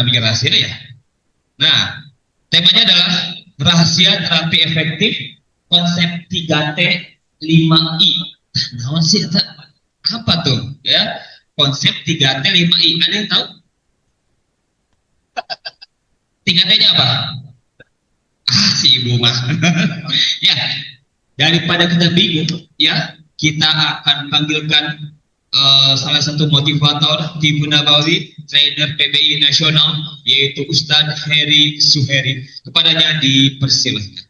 bikin rahasia ya. Nah, temanya adalah rahasia terapi efektif konsep 3T 5I. Nah, sih apa tuh ya? Konsep 3T 5I. Ada yang tahu? 3T-nya apa? Ah, si ibu mah. Ya, daripada kita bingung, ya, kita akan panggilkan salah satu motivator di Nabawi, trainer PBI nasional, yaitu Ustadz Heri Suheri. Kepadanya dipersilahkan.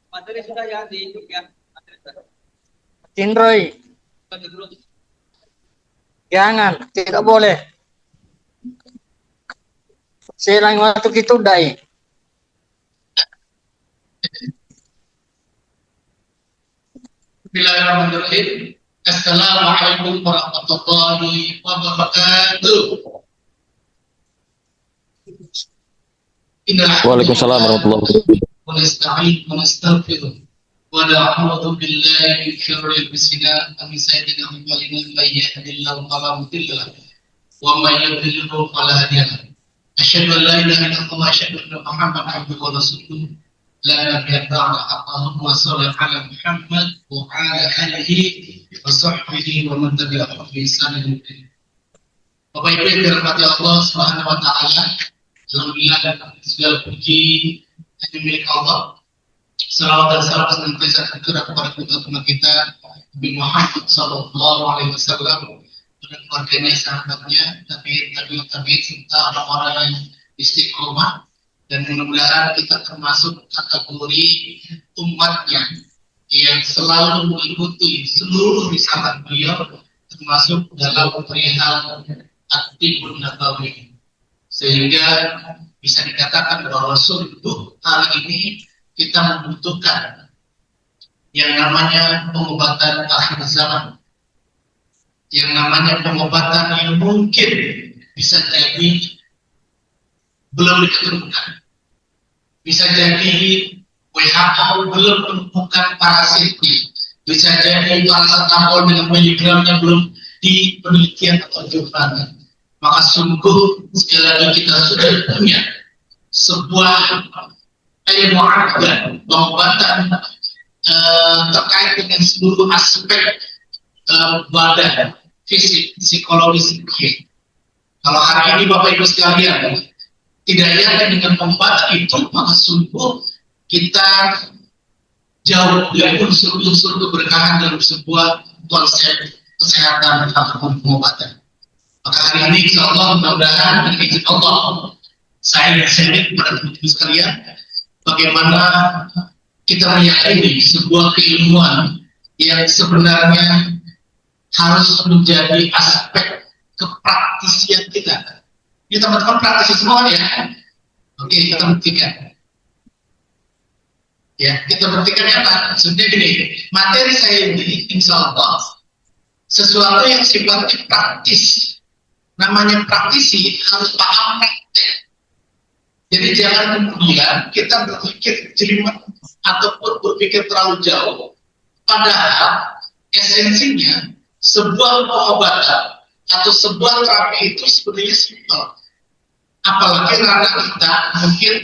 Materi sudah ya di ya. Indroy, jangan, tidak boleh. Selang waktu kita dai. Bismillahirrahmanirrahim. Assalamualaikum warahmatullahi wabarakatuh. Waalaikumsalam warahmatullahi wabarakatuh. ونستعين ونستغفره ونعوذ بالله من شر انفسنا ومن سيئات اعمالنا من يهده الله فلا مضل له ومن يضلل فلا هادي له اشهد ان لا اله الا الله واشهد ان محمدا عبده ورسوله لا نبي بعد اللهم صل على محمد وعلى اله وصحبه ومن تبعهم باحسان الى يوم الدين. Bapak Ibu yang dirahmati Allah Subhanahu wa taala, alhamdulillah segala puji hanya milik Allah. Salawat dan salam senantiasa tercurah kepada putra kita Nabi Muhammad Sallallahu Alaihi Wasallam dan keluarganya, sahabatnya, tabi'in serta orang-orang yang istiqomah, dan mudah-mudahan kita termasuk kategori umatnya yang selalu mengikuti seluruh risalah beliau, termasuk dalam perihal At-Tibbun Nabawi, sehingga bisa dikatakan bahwa sungguh kali ini kita membutuhkan yang namanya pengobatan akhir zaman, yang namanya pengobatan yang mungkin bisa jadi belum ditemukan, bisa jadi WHO belum menemukan parasitnya, bisa jadi paracetamol dengan miligramnya belum di penelitian atau jurnalnya. Maka sungguh sekali lagi kita sudah punya sebuah ilmu akbar pengobatan terkait dengan seluruh aspek badan, fisik, psikologis. Kalau hari ini Bapak Ibu sekalian tidak yakin dengan pengobatan itu, maka sungguh kita jauh dari unsur-unsur keberkahan dalam sebuah konsep kesehatan ataupun pengobatan. Maka hari ini insya Allah mudah-mudahan dengan izin Allah saya sharing kepada teman-teman sekalian bagaimana kita meyakini sebuah keilmuan yang sebenarnya harus menjadi aspek kepraktisian kita. Ini teman-teman praktisi semua ya. Oke, kita buktikan. Ya, kita buktikan apa? Sebenarnya gini, materi saya ini insya Allah sesuatu yang sifatnya praktis. Namanya praktisi harus paham praktek. Jadi jangan kemudian kita berpikir jelimet ataupun berpikir terlalu jauh. Padahal esensinya sebuah pengobatan atau sebuah terapi itu sebenarnya simpel. Apalagi ranah kita mungkin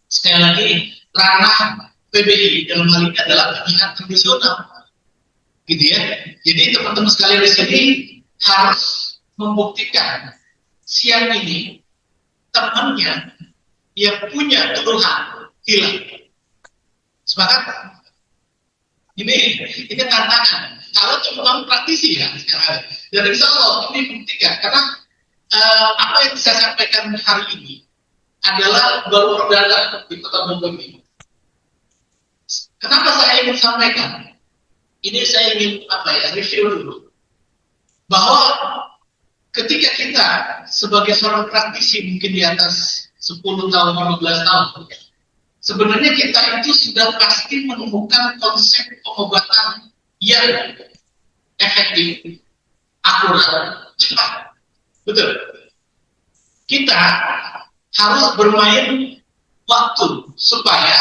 sekali lagi ranah PBI dalam hal ini adalah pilihan tradisional, gitu ya. Jadi teman-teman sekalian di sini harus membuktikan siang ini temannya yang punya keluhan hilang. Sepakat? Ini tantangan. Kalau cuma praktisi ya sekarang. Dan insya Allah ini buktikan karena apa yang saya sampaikan hari ini adalah baru perdana di Kota Bogor ini. Kenapa saya ingin sampaikan? Ini saya ingin review dulu bahwa ketika kita sebagai seorang praktisi mungkin di atas 10 tahun, 15 tahun, sebenarnya kita itu sudah pasti menemukan konsep pengobatan yang efektif, akurat, cepat. Betul. Kita harus bermain waktu supaya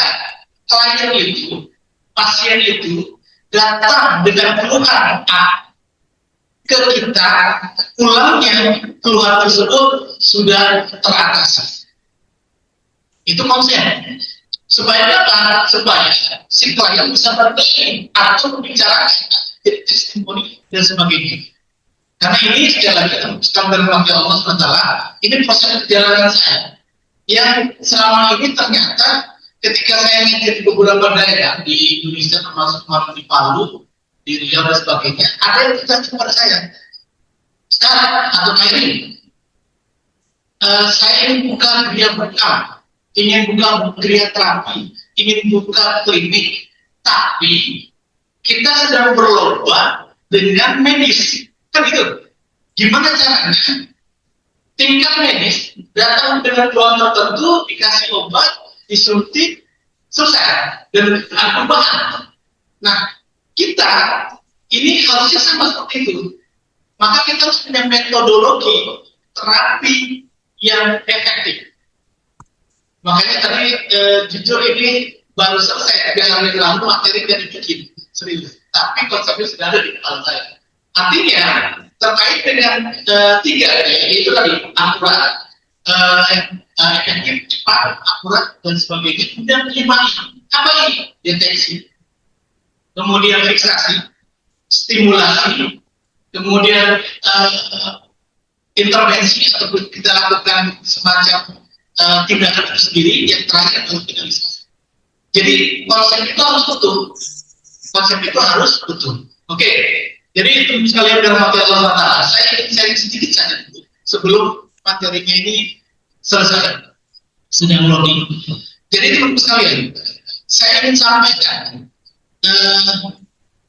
klien itu, pasien itu datang dengan keluhan A ke kita, pulangnya keluhan tersebut sudah teratasi. Itu konsep. Supaya apa? Supaya si klien bisa bertanya atau membicarakan testimoni dan sebagainya. Karena ini sekali lagi standar wakil Allah SWT, ini proses perjalanan saya yang selama ini ternyata ketika saya ngecek di beberapa daerah di Indonesia termasuk di Palu, di Riau dan sebagainya, ada yang bertanya kepada saya, Ustaz atau Kairin, saya ingin buka geria bekam, ingin buka geria terapi, ingin buka klinik, tapi kita sedang berlomba dengan medis. Kan gitu. Gimana caranya? Tingkat medis datang dengan doa tertentu, dikasih obat, disuntik, selesai dan perubahan. Nah, kita ini harusnya sama seperti itu. Maka kita harus punya metodologi terapi yang efektif. Makanya tadi jujur ini baru selesai 3 hari lalu materi yang dibikin serius. Tapi konsepnya sudah ada di kepala saya. Artinya terkait dengan 3 yaitu tadi akurat, efektif, cepat, akurat dan sebagainya. Kemudian 5 apa ini? Deteksi, kemudian fiksasi, stimulasi, kemudian intervensi atau kita lakukan semacam tindakan itu sendiri, yang terakhir adalah finalisasi. Jadi konsep itu harus betul. Konsep itu harus betul. Oke. Jadi itu sekalian dalam materi Allah, saya ingin sharing sedikit saja sebelum materinya ini selesai, sedang loading. Jadi teman-teman sekalian, saya ingin sampaikan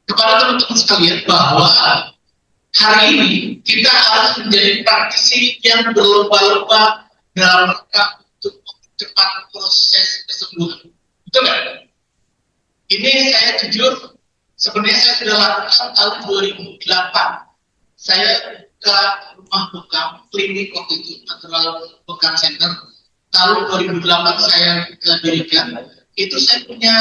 kepada teman-teman sekalian bahwa hari ini kita harus menjadi praktisi yang berlomba-lomba dalam rangka untuk mempercepat proses kesembuhan. Betul nggak? Ini saya jujur, sebenarnya saya sudah lakukan tahun 2008. Saya ke rumah bekam, klinik waktu itu, Natural Bekam Center. Tahun 2008 saya dirikan. Itu saya punya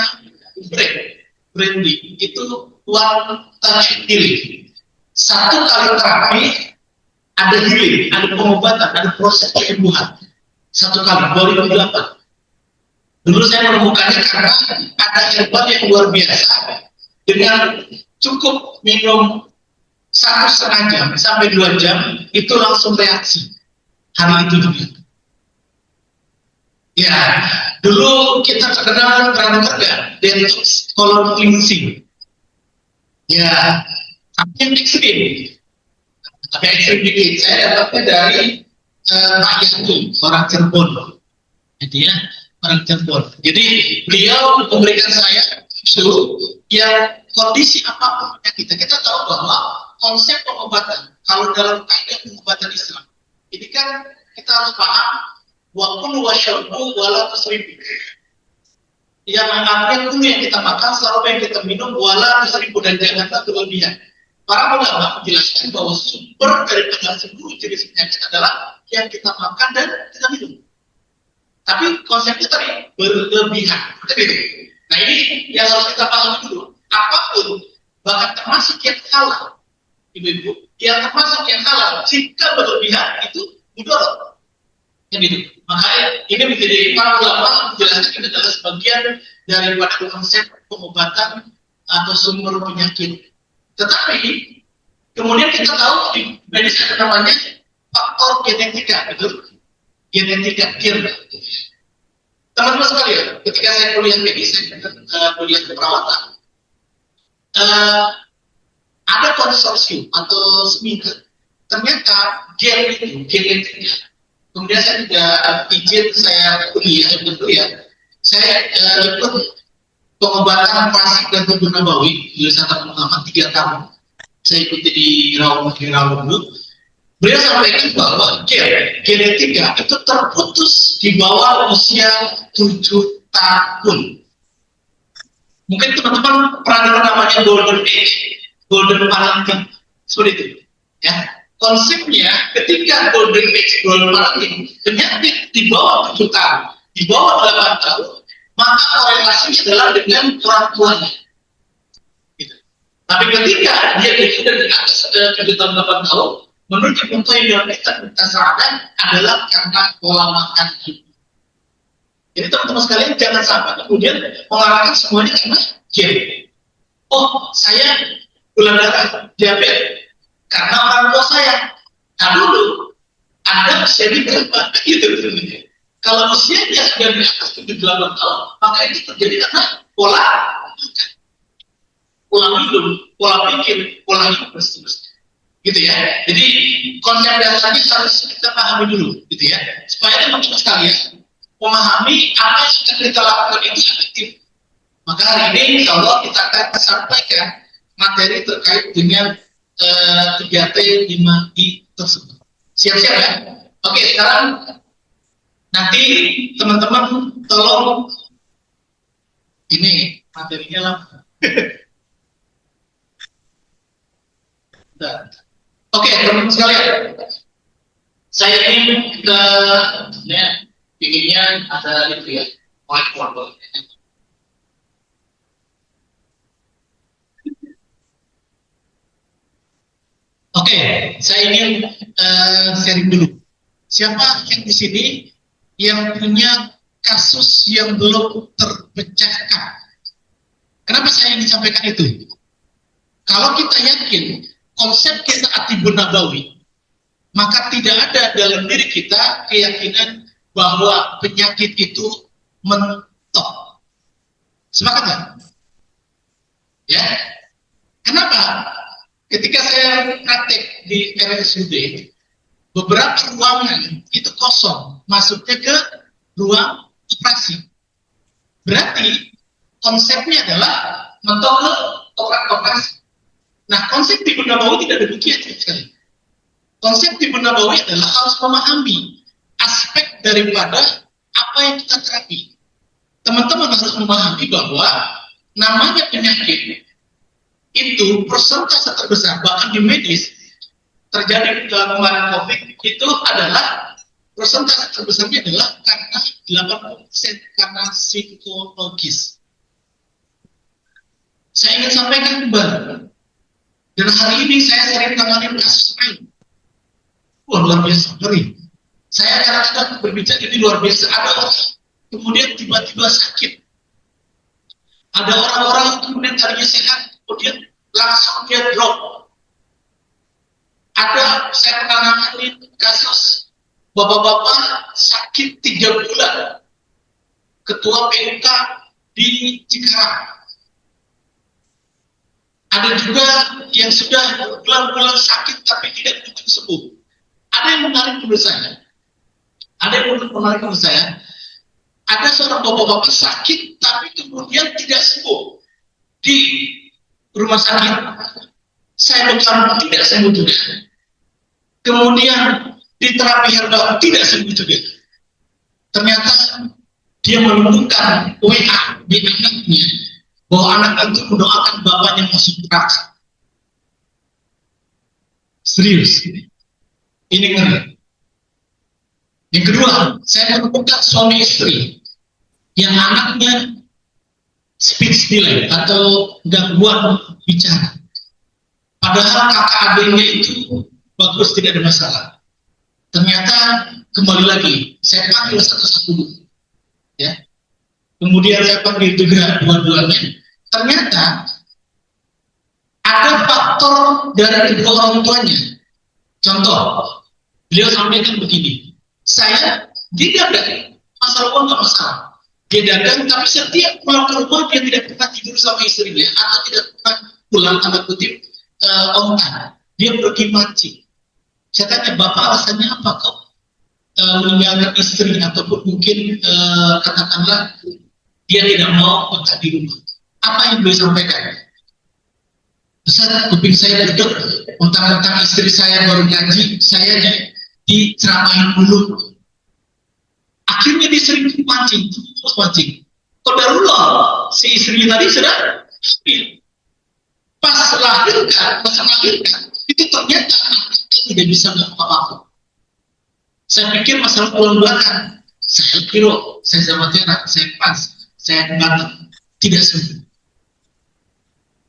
branding. Itu one touch healing. 1 kali terapi, ada healing, ada pengobatan, ada proses penyembuhan. 1 kali, 2008. Dulu saya menemukannya karena ada herbal yang luar biasa. Dengan cukup minum 1,5 jam sampai 2 jam, itu langsung reaksi. Hari itu juga. Ya, dulu kita terkenal pernah nggak detox colon cleansing. Ya, tapi yang ekstrim. Tapi ekstrim dikit. Saya dapatnya dari Pak Yanti, orang Cirebon. Jadi ya, orang Cirebon. Jadi beliau memberikan saya yang kondisi apapun kita tahu bahwa konsep pengobatan, kalau dalam kaidah pengobatan Islam, ini kan kita harus paham wa kullu wasyrabu wala tusrifu. Yang artinya dulu yang kita makan, selalu yang kita minum, wala tusrifu, dan janganlah berlebihan. Para ulama menjelaskan bahwa sumber daripada seluruh jenis penyakit adalah yang kita makan dan kita minum. Tapi konsepnya tadi berlebihan. Nah ini yang harus kita pahami dulu. Apapun, bahkan termasuk yang halal, ibu-ibu, yang termasuk yang halal, jika berlebihan itu mudarat. Gitu. Makanya ini menjadi para ulama menjelaskan ini adalah sebagian daripada konsep pengobatan atau sumber penyakit. Tetapi kemudian kita tahu di medis ada namanya faktor genetika, betul? Genetika, teman-teman sekalian, ketika saya kuliah medis, saya kuliah keperawatan, ada konsorsium atau seminar. Ternyata gen itu, genetika. Kemudian saya juga izin saya kuliah, saya ikut pengobatan klasik dan tubuh nabawi di Wisata Pengamat 3 tahun. Saya ikuti di Rawang dulu. Beliau sampaikan bahwa genetika itu terputus di bawah usia 7 tahun. Mungkin teman-teman pernah dengar namanya golden age, golden parenting. Seperti itu. Ya. Konsepnya ketika golden age gold paradigm penyakit di bawah 7 tahun, di bawah 8 tahun, maka korelasinya adalah dengan orang tuanya. Gitu. Tapi ketika dia sudah di atas 7 tahun 8 tahun, menurut contoh yang kita sarankan adalah karena pola makan hidup. Jadi teman-teman sekalian jangan sampai kemudian mengarahkan semuanya karena gen. Oh, saya gula darah, diabetes karena orang tua saya. Nah dulu Anda usianya berapa? Gitu sebenarnya. Kalau usianya sudah di atas 78 tahun, maka itu terjadi karena pola makan, pola hidup, pola pikir, pola hidup dan seterusnya. Gitu ya. Jadi konsep dasarnya harus kita pahami dulu, gitu ya. Supaya teman-teman sekalian memahami apa yang akan kita lakukan itu efektif. Maka hari ini insya Allah kita akan sampaikan materi terkait dengan 3T 5I tersebut. Siap-siap ya? Oke, sekarang nanti teman-teman tolong ini materinya lah. Oke, teman-teman sekalian, saya ingin inginnya ada itu ya, whiteboard. Oke, saya ingin sharing dulu. Siapa yang di sini yang punya kasus yang belum terpecahkan? Kenapa saya ingin sampaikan itu? Kalau kita yakin konsep kita Atibun Nabawi, maka tidak ada dalam diri kita keyakinan bahwa penyakit itu mentok. Sepakat nggak? Ya. Kenapa? Ketika saya praktek di RSUD, beberapa ruangan itu kosong, masuknya ke ruang operasi. Berarti konsepnya adalah mentok ke operasi. Nah, konsep Tibun Nabawi tidak demikian sekali. Konsep Tibun Nabawi adalah harus memahami aspek daripada apa yang kita terapi. Teman-teman harus memahami bahwa namanya penyakit itu persentase terbesar, bahkan di medis terjadi dalam kemarin COVID itu adalah persentase terbesarnya adalah karena 80% karena psikologis. Saya ingin sampaikan kembali, dan hari ini saya sering tangani kasus lain. Wah, luar biasa, ngeri. Saya kadang-kadang berbicara ini luar biasa. Ada orang kemudian tiba-tiba sakit. Ada orang-orang yang kemudian tadinya sehat, kemudian langsung dia drop. Ada saya pernah nangani kasus bapak-bapak sakit 3 bulan, ketua PUK di Cikarang. Ada juga yang sudah bulan-bulan sakit tapi tidak kunjung sembuh. Ada yang menarik menurut saya. Ada seorang bapak-bapak sakit tapi kemudian tidak sembuh di rumah sakit. Saya betul tidak sembuh juga. Kemudian di terapi herbal tidak sembuh juga. Ternyata dia menemukan WA di anaknya bahwa anak itu mendoakan bapaknya masuk neraka. Serius, ini ngeri. Yang kedua, saya menemukan suami istri yang anaknya speech delay atau gangguan bicara. Padahal kakak adiknya itu bagus, tidak ada masalah. Ternyata kembali lagi, saya panggil satu-satu dulu, ya. Kemudian saya panggil juga dua-duanya. Ternyata ada faktor dari kedua orang tuanya. Contoh, beliau sampaikan begini, dia dagang, masalah uang nggak masalah. Dia dagang, tapi setiap pulang ke rumah dia tidak pernah tidur sama istrinya atau tidak pernah pulang tanda kutip on time. Dia pergi mancing. Saya tanya, bapak alasannya apa kok meninggalkan istri ataupun mungkin katakanlah dia tidak mau bekerja di rumah? Apa yang beliau sampaikan? Besar kuping saya duduk, tentang istri saya baru gaji, saya diceramain dulu. Akhirnya dia sering mancing, terus mancing. Qadarullah, si istrinya tadi sudah hamil. Pas melahirkan, itu itu ternyata anaknya tidak bisa melakukan apa-apa. Saya pikir masalah tulang belakang, saya kilo, saya zamatera, saya pas, saya batal, tidak sembuh.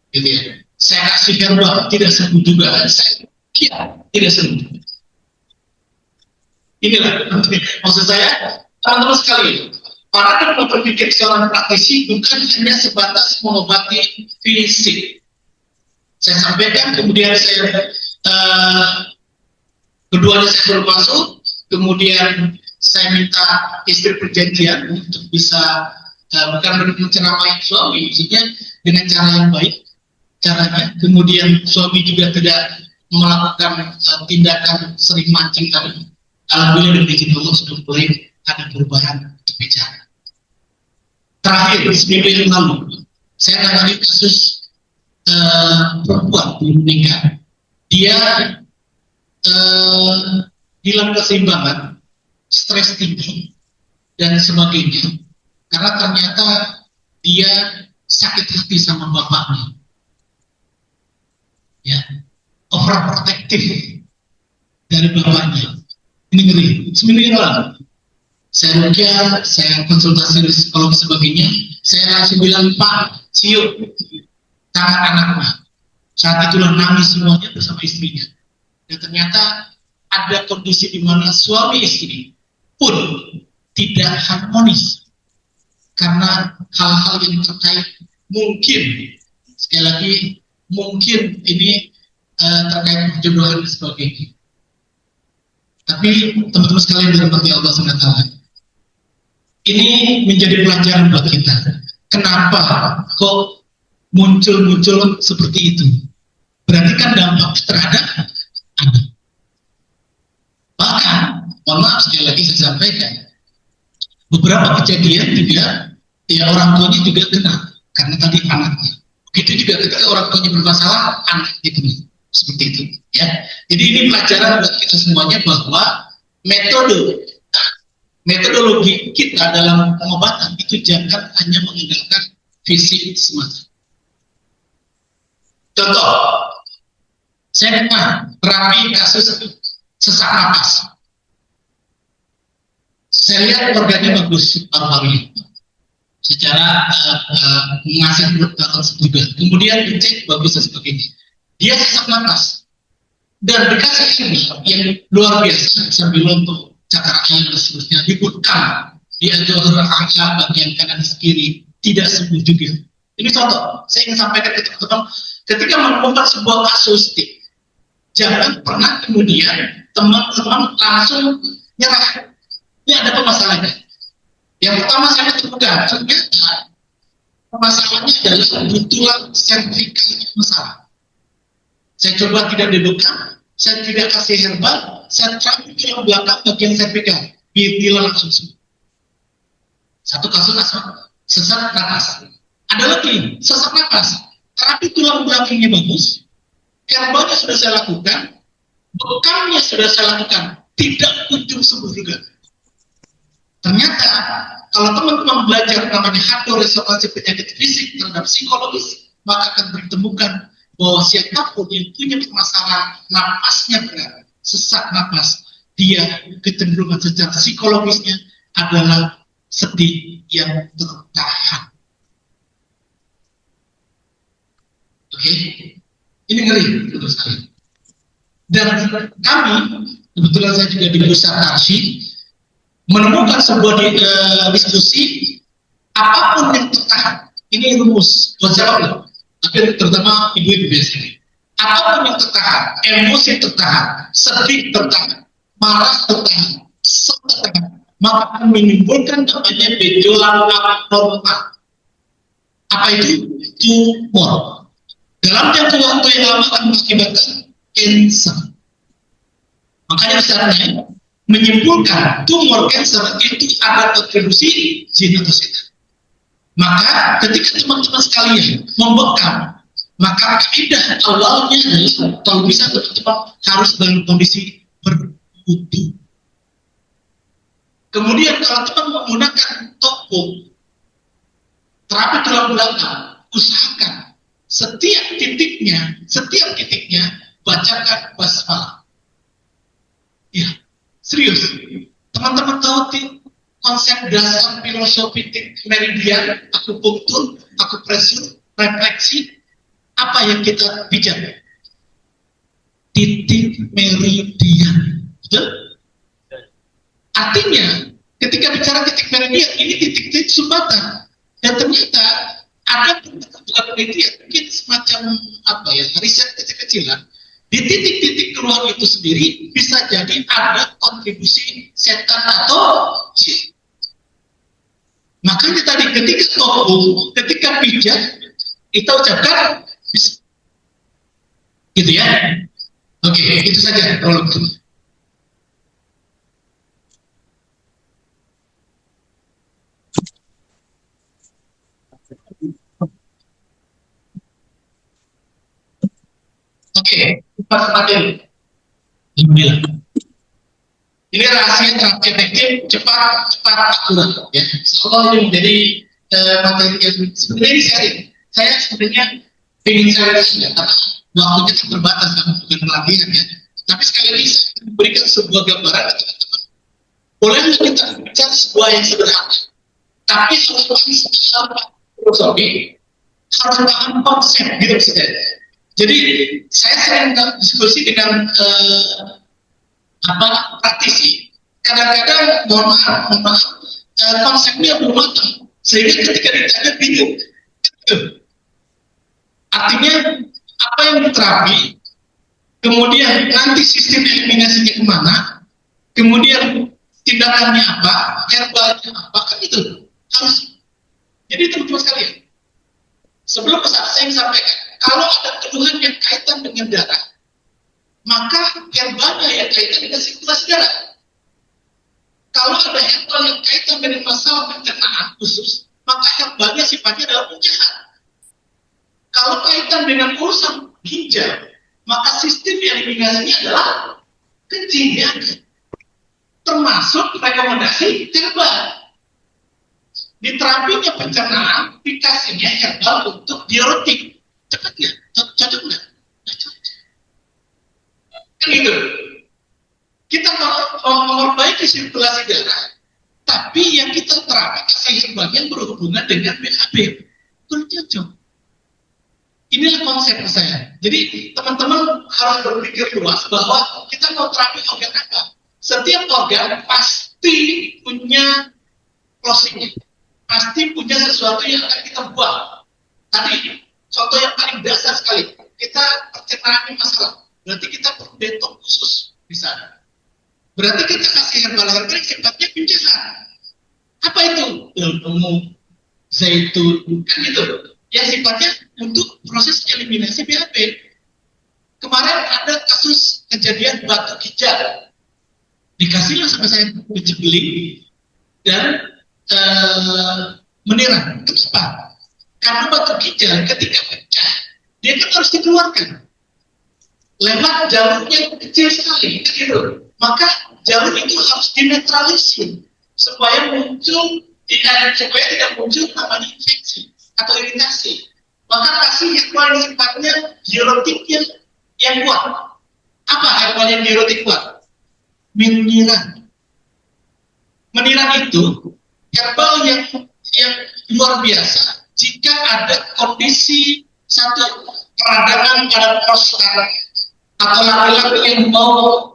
Gitu ya. Saya kasih herbal, tidak sembuh juga. Saya tidak sembuh. Inilah maksud saya, teman-teman sekalian. Para berpikir seorang praktisi bukan hanya sebatas mengobati fisik. Saya sampaikan, kemudian saya keduanya saya baru masuk, kemudian saya minta istri perjanjian untuk bisa bukan menceramai suami, maksudnya dengan cara yang baik caranya. Kemudian suami juga tidak melakukan tindakan sering mancing tadi. Alhamdulillah dengan izin Allah sudah mulai ada perubahan untuk bicara. Terakhir, seminggu yang lalu, saya tangani kasus perempuan belum menikah. Dia hilang keseimbangan, stres tinggi, dan sebagainya. Karena ternyata dia sakit hati sama bapaknya. Ya, overprotective dari bapaknya. Ini ngeri. Seminggu yang lalu, saya rukyah, saya konsultasi dengan psikolog sebagainya. Saya langsung bilang, Pak, cium tangan anaknya. Saat itulah nangis semuanya bersama istrinya. Dan ternyata ada kondisi di mana suami istri pun tidak harmonis karena hal-hal yang terkait mungkin, sekali lagi, mungkin ini terkait perjodohan dan sebagainya. Tapi teman-teman sekalian dirahmati Allah SWT, ini menjadi pelajaran buat kita. Kenapa kok muncul seperti itu? Berarti kan dampak terhadap anak. Bahkan, mohon maaf sekali lagi saya sampaikan, beberapa kejadian juga, ya orang tuanya juga kena, karena tadi anaknya. Begitu juga ketika orang tuanya bermasalah, anaknya kena. Seperti itu. Ya. Jadi ini pelajaran buat kita semuanya bahwa metodologi kita dalam pengobatan itu jangan hanya mengandalkan fisik semata. Contoh, saya pernah terapi kasus sesak napas. Saya lihat organnya bagus paru-parunya. Secara mengasih juga. Kemudian dicek bagus dan sebagainya. Dia sesak napas. Dan dikasih herbal yang luar biasa sambil untuk cakar air dan seterusnya dibutkan di anjur angka bagian kanan dan kiri tidak sembuh juga. Ini contoh. Saya ingin sampaikan ke teman-teman, ketika menemukan sebuah kasus, jangan pernah kemudian teman-teman langsung nyerah. Ini ada permasalahannya. Yang pertama saya temukan ternyata permasalahannya adalah di tulang servikalnya masalah. Saya coba tidak dibekam, saya tidak kasih herbal, saya terapi tulang belakang bagian servikal, bila langsung sembuh. Satu kasus sesak napas. Ada lagi sesak napas, terapi tulang belakangnya bagus, herbalnya sudah saya lakukan, bekamnya sudah saya lakukan, tidak kunjung sembuh juga. Ternyata kalau teman-teman belajar namanya hardcore resonansi penyakit fisik terhadap psikologis, maka akan ditemukan bahwa siapapun yang punya permasalahan napasnya berat, sesak napas, dia kecenderungan secara psikologisnya adalah sedih yang tertahan. Oke, ini ngeri menurut saya. Dan kami, kebetulan saya juga di pusat Tarsi, menemukan sebuah diskusi, apapun yang tertahan, ini rumus buat siapa? Tapi terutama ibu-ibu biasanya. Apapun yang tertahan, emosi tertahan, sedih tertahan, marah tertahan, tertahan, maka akan menimbulkan namanya benjolan abnormal. Apa itu? Tumor. Dalam jangka waktu yang lama akan mengakibatkan kanker. Makanya misalnya menyimpulkan tumor kanker itu ada kontribusi jin atau setan. Maka ketika teman-teman sekalian membekam, maka kaidah awalnya adalah kalau bisa teman-teman harus dalam kondisi berwudu. Kemudian kalau teman menggunakan topung terapi tulang belakang, usahakan setiap titiknya bacakan basmalah. Ya, serius. Teman-teman tahu konsep dasar filosofi meridian, akupunktur, akupresur, refleksi, apa yang kita bicara? Titik meridian. Betul? Artinya, ketika bicara titik meridian, ini titik-titik sumbatan. Dan ternyata ada penelitian, mungkin semacam apa ya, riset kecil-kecilan. Di titik-titik keluar itu sendiri bisa jadi ada kontribusi setan atau jin. Makanya tadi ketika topung, ketika pijat, kita ucapkan gitu ya. Oke, itu saja prolog. Oke, pas materi. Alhamdulillah. Ini rahasia terapi efektif, cepat, akurat. Ya, insyaallah ini menjadi materi yang sebenarnya ini sharing. Saya sebenarnya ingin sharing saja, tapi waktunya terbatas sama bukan pelatihan ya. Tapi sekali lagi saya memberikan sebuah gambaran ke teman-teman. Bolehlah kita bicara sebuah yang sederhana, tapi harus paham filosofi, harus paham konsep gitu maksudnya. Jadi saya sering diskusi dengan praktisi. Kadang-kadang mohon maaf, konsepnya belum matang, sehingga ketika ditanya bingung. Artinya apa yang diterapi, kemudian nanti sistem eliminasinya kemana, kemudian tindakannya apa, herbalnya apa, kan itu harus. Jadi teman-teman sekalian, sebelum saya sampaikan, kalau ada keluhan yang kaitan dengan darah, maka herbalnya yang kaitan dengan sirkulasi darah. Kalau ada herbal yang kaitan dengan masalah pencernaan khusus, maka herbalnya sifatnya adalah pencehat. Kalau kaitan dengan urusan ginjal, maka sistem eliminasinya adalah kencing ya. Termasuk rekomendasi herbal. Di terapinya pencernaan, dikasihnya herbal untuk diuretik. Cepat nggak? Cocok nggak? Kan gitu. Kita mau memperbaiki sirkulasi darah, tapi yang kita terapi kasih herbal yang berhubungan dengan BAB. Kurang cocok. Inilah konsep saya. Jadi teman-teman harus berpikir luas bahwa kita mau terapi organ apa. Setiap organ pasti punya closingnya, pasti punya sesuatu yang akan kita buang. Tadi contoh yang paling dasar sekali, kita pencernaan masalah, berarti kita perlu detox khusus di sana. Berarti kita kasih herbal-herbal yang sifatnya pencehat. Apa itu? Ilmu zaitun, kan gitu. Yang sifatnya untuk proses eliminasi BAB. Kemarin ada kasus kejadian batu ginjal. Dikasihlah sama saya kecebeling dan menirang. Kenapa? Karena batu ginjal ketika pecah, dia kan harus dikeluarkan lewat jalur yang kecil sekali, gitu. Maka jalur itu harus dinetralisir supaya supaya tidak muncul namanya infeksi atau iritasi. Maka kasih herbal yang sifatnya diuretik yang kuat. Apa herbal yang diuretik kuat? Meniran. Meniran itu herbal yang luar biasa jika ada kondisi satu peradangan pada prostat atau laki-laki yang mau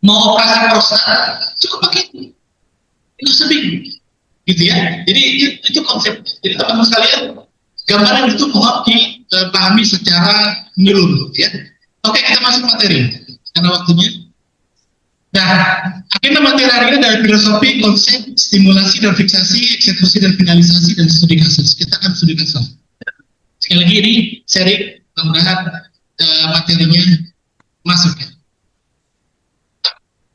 mau operasi prostat, cukup pakai itu sebing, gitu ya. Jadi itu konsep. Jadi teman-teman sekalian, gambaran itu mohon dipahami secara menyeluruh, ya. Oke, kita masuk materi karena waktunya. Nah, agenda materi hari ini adalah filosofi, konsep, stimulasi dan fiksasi, eksekusi dan finalisasi dan studi kasus. Kita akan studi kasus. Sekali lagi ini seri, mudah-mudahan materinya masuk ya.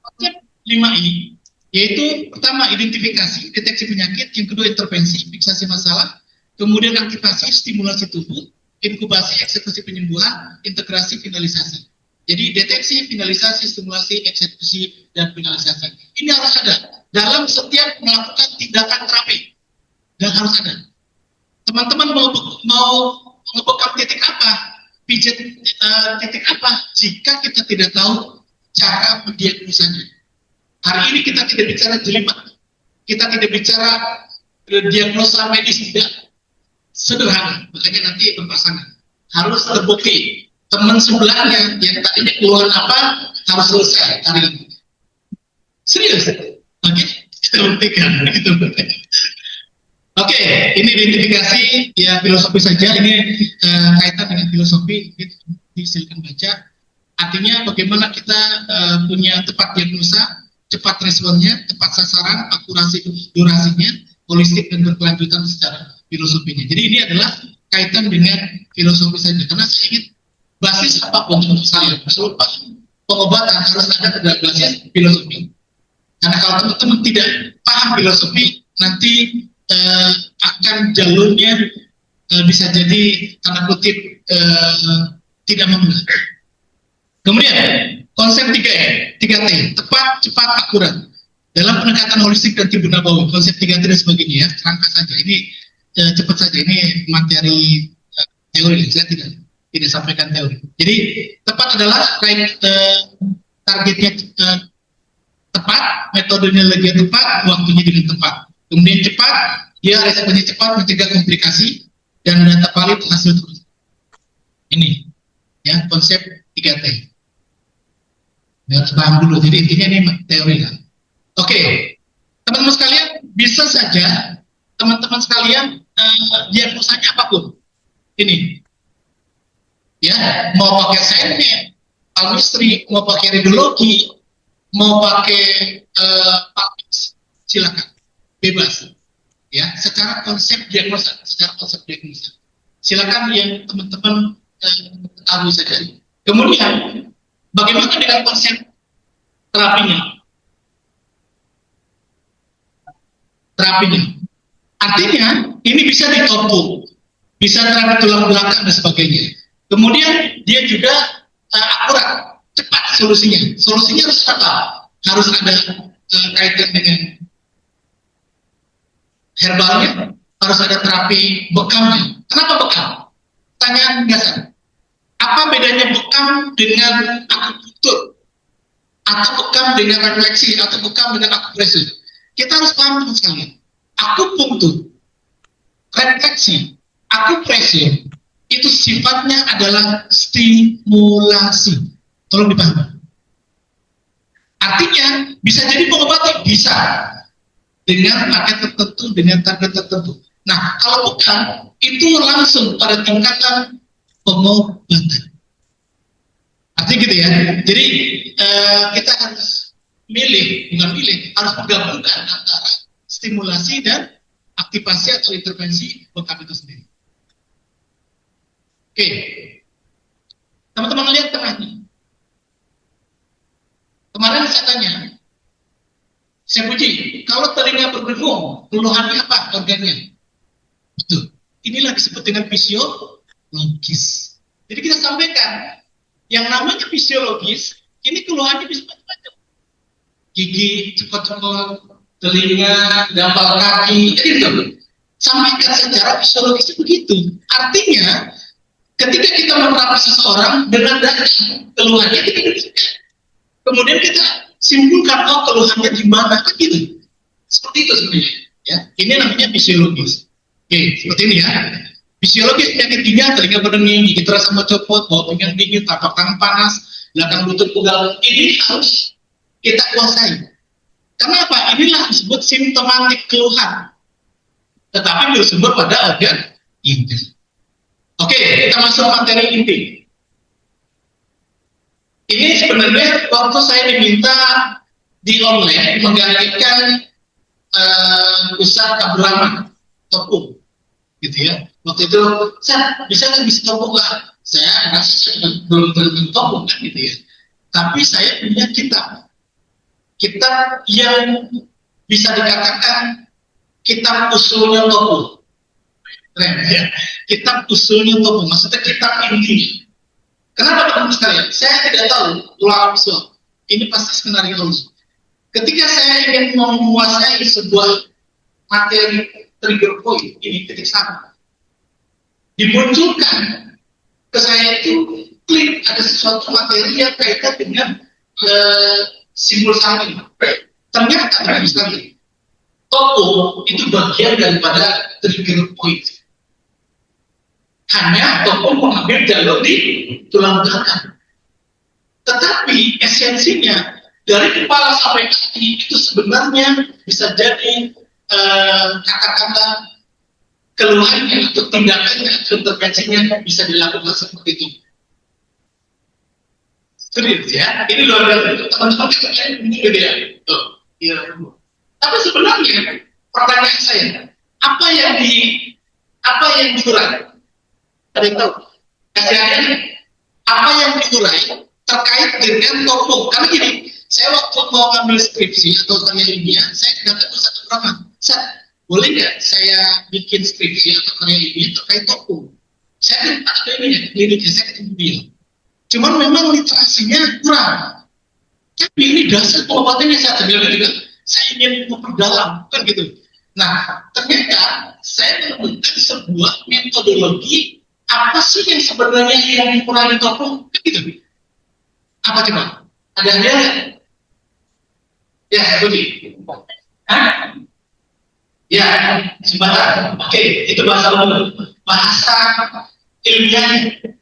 Konsep 5I yaitu pertama identifikasi, deteksi penyakit, yang kedua intervensi, fiksasi masalah, kemudian aktivasi, stimulasi tubuh, inkubasi, eksekusi penyembuhan, integrasi, finalisasi. Jadi deteksi, finalisasi, stimulasi, eksekusi, dan finalisasi. Ini harus ada dalam setiap melakukan tindakan terapi. Dan harus ada. Teman-teman mau ngebekap titik apa? pijat titik apa jika kita tidak tahu cara mendiagnosanya. Hari ini kita tidak bicara jelimet, kita tidak bicara diagnosa medis, tidak sederhana. Makanya nanti berpasangan harus terbukti teman sebelahnya yang tadinya keluhan apa harus selesai hari ini. Serius? Oke, kita buktikan. Oke, ini identifikasi ya filosofi saja. Ini kaitan dengan filosofi. Silakan baca. Artinya bagaimana kita punya tepat diagnosa, cepat responnya, tepat sasaran, akurasi durasinya, holistik dan berkelanjutan secara filosofinya. Jadi ini adalah kaitan dengan filosofi saja. Karena saya ingin basis apapun untuk saya, selepas pengobatan harus ada basis filosofi. Karena kalau teman-teman tidak paham filosofi, nanti akan jalurnya bisa jadi tanda kutip tidak membenar. Kemudian konsep 3T, tepat, cepat, akurat. Dalam pendekatan holistik dan timbul nabawi, konsep 3T dan sebagainya ya, rangka saja. Ini cepat saja, ini materi teori, saya tidak sampaikan teori. Jadi tepat adalah targetnya tepat, metodenya lagi tepat, waktunya dengan tepat. Kemudian cepat, dia responnya cepat, mencegah komplikasi dan data valid hasil terus. Ini ya konsep 3T. Harus paham dulu. Jadi intinya ini teori kan. Oke, teman-teman sekalian, bisa saja teman-teman sekalian diagnosanya apapun. Ini, ya mau pakai sainnya, chemistry, mau pakai radiologi, mau pakai silakan, bebas. Ya, secara konsep diagnosa, silakan yang teman-teman tahu saja. Kemudian, bagaimana dengan konsep terapinya? Artinya ini bisa ditopo, bisa terapi tulang belakang dan sebagainya. Kemudian dia juga akurat, cepat solusinya. Solusinya harus apa? Harus ada kaitan dengan herbalnya, harus ada terapi bekamnya. Kenapa bekam? Tanyaan dasar. Apa bedanya bekam dengan akupunktur? Atau bekam dengan refleksi? Atau bekam dengan akupresur? Kita harus paham teman sekalian. Akupunktur, refleksi, akupresur itu sifatnya adalah stimulasi. Tolong dipahami. Artinya bisa jadi pengobatan, bisa dengan paket tertentu, dengan target tertentu. Nah, kalau bukan, itu langsung pada tingkatan pengobatan. Artinya gitu ya. Jadi kita harus harus menggabungkan antara stimulasi dan aktivasi atau intervensi bekam itu sendiri. Oke, teman-teman lihat tengahnya. Kemarin saya tanya, saya puji, kalau telinga berdengung, keluhannya apa organnya? Betul. Inilah disebut dengan fisiologis. Jadi kita sampaikan, yang namanya fisiologis, ini keluhannya bisa macam-macam. Gigi cepat-cepat, telinga, gampang kaki, gitu. Sampaikan secara fisiologis begitu. Artinya, ketika kita menerapi seseorang dengan keluhannya, kita kemudian kita simpulkan, oh keluhannya di mana, kan gitu. Seperti itu sebenarnya. Ya, ini namanya fisiologis. Oke, seperti ini ya. Fisiologis yang ketiga, telinga berdenging, gigi terasa mau copot, bau pinggang dingin, tapak tangan panas, belakang lutut pegal. Ini harus kita kuasai. Kenapa? Inilah disebut simptomatik keluhan. Tetapi disebut pada organ inti. Oke, kita masuk materi inti. Ini sebenarnya waktu saya diminta di online menggantikan pusat kabel topung, gitu ya. Waktu itu saya bisa topung lah. Saya rasa belum topung kan, gitu ya. Tapi saya punya kitab yang bisa dikatakan kitab usulnya topung. Keren ya. Kitab usulnya topung, maksudnya kitab intinya. Kenapa teman sekalian? Saya tidak tahu tulang visual. Ini pasti skenario. Ketika saya ingin menguasai sebuah materi trigger point, ini titik sama, dimunculkan ke saya itu klik ada sesuatu materi yang kaitan dengan simbol samping. Ternyata sekali toko itu bagian daripada trigger point. Hanya toko mengambil jalur di tulang belakang. Tetapi esensinya dari kepala sampai kaki itu sebenarnya bisa jadi kata-kata keluhannya atau tindakannya atau intervensinya bisa dilakukan seperti itu. Serius ya, ini luar biasa. Teman-teman kalian ini gitu ya. Tuh, iya. Tapi sebenarnya pertanyaan saya, apa yang diurai? Ada yang tahu? Kasihannya apa yang diurai terkait dengan topung? Karena gini, saya waktu mau ngambil skripsi atau karya ilmiah, saya datang ke satu ruangan. Boleh nggak saya bikin skripsi atau karya ilmiah terkait topung? Saya ada ini kliniknya, saya ketemu dia. Cuman memang literasinya kurang. Tapi ini dasar pengobatannya saya bilang juga, saya ingin memperdalam, kan gitu. Nah, ternyata saya menemukan sebuah metodologi apa sih yang sebenarnya yang dikurangi topung, kan gitu. Apa coba? Ada yang? Ya, saya puji. Hah? Ya, jembatan. Oke, itu bahasa umum. Bahasa ilmiahnya.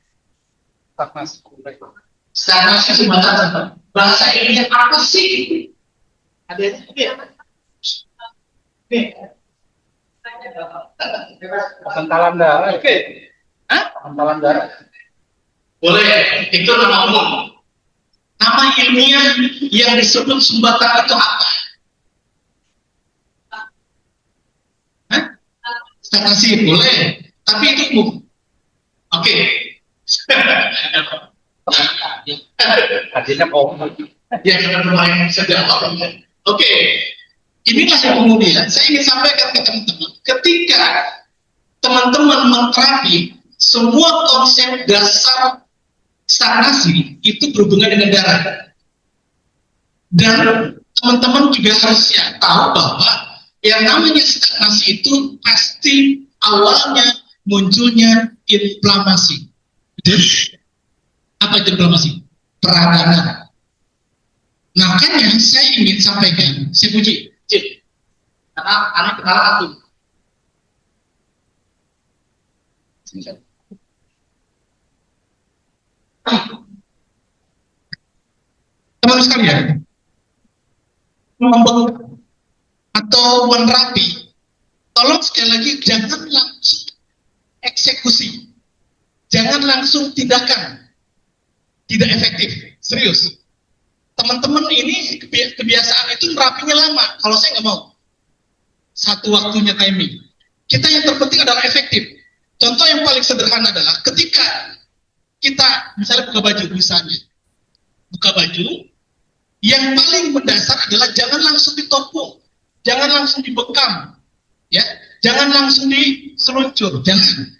Stagnasi jembatan. Bahasa ilmiah apa sih? Ada yang? Pengentalan darah. Oke. Hah? Pengentalan darah. Boleh, itu nama umum. Nama ilmiah yang disebut sumbatan itu apa? Hah? Stagnasi, boleh. Tapi itu umum. Oke. Artinya kok. Ya, karena pemain sedang. Oke. Inilah yang kemudian saya ingin sampaikan ke teman-teman. Ketika teman-teman menterapi semua konsep dasar stagnasi itu berhubungan dengan darah. Dan teman-teman juga harusnya tahu bahwa yang namanya stagnasi itu pasti awalnya munculnya inflamasi. Apa itu inflamasi? Peradangan. Makanya saya ingin sampaikan, saya puji, karena anak kenal aku. Teman sekalian, membentuk atau menerapi, tolong sekali lagi jangan langsung eksekusi, jangan langsung tindakan, tidak efektif, serius. Teman-teman ini kebiasaan itu merapinya lama, kalau saya nggak mau. Satu waktunya timing. Kita yang terpenting adalah efektif. Contoh yang paling sederhana adalah ketika kita misalnya buka baju, buka baju, yang paling mendasar adalah jangan langsung ditopung, jangan langsung dibekam, ya, jangan langsung diseluncur, jangan.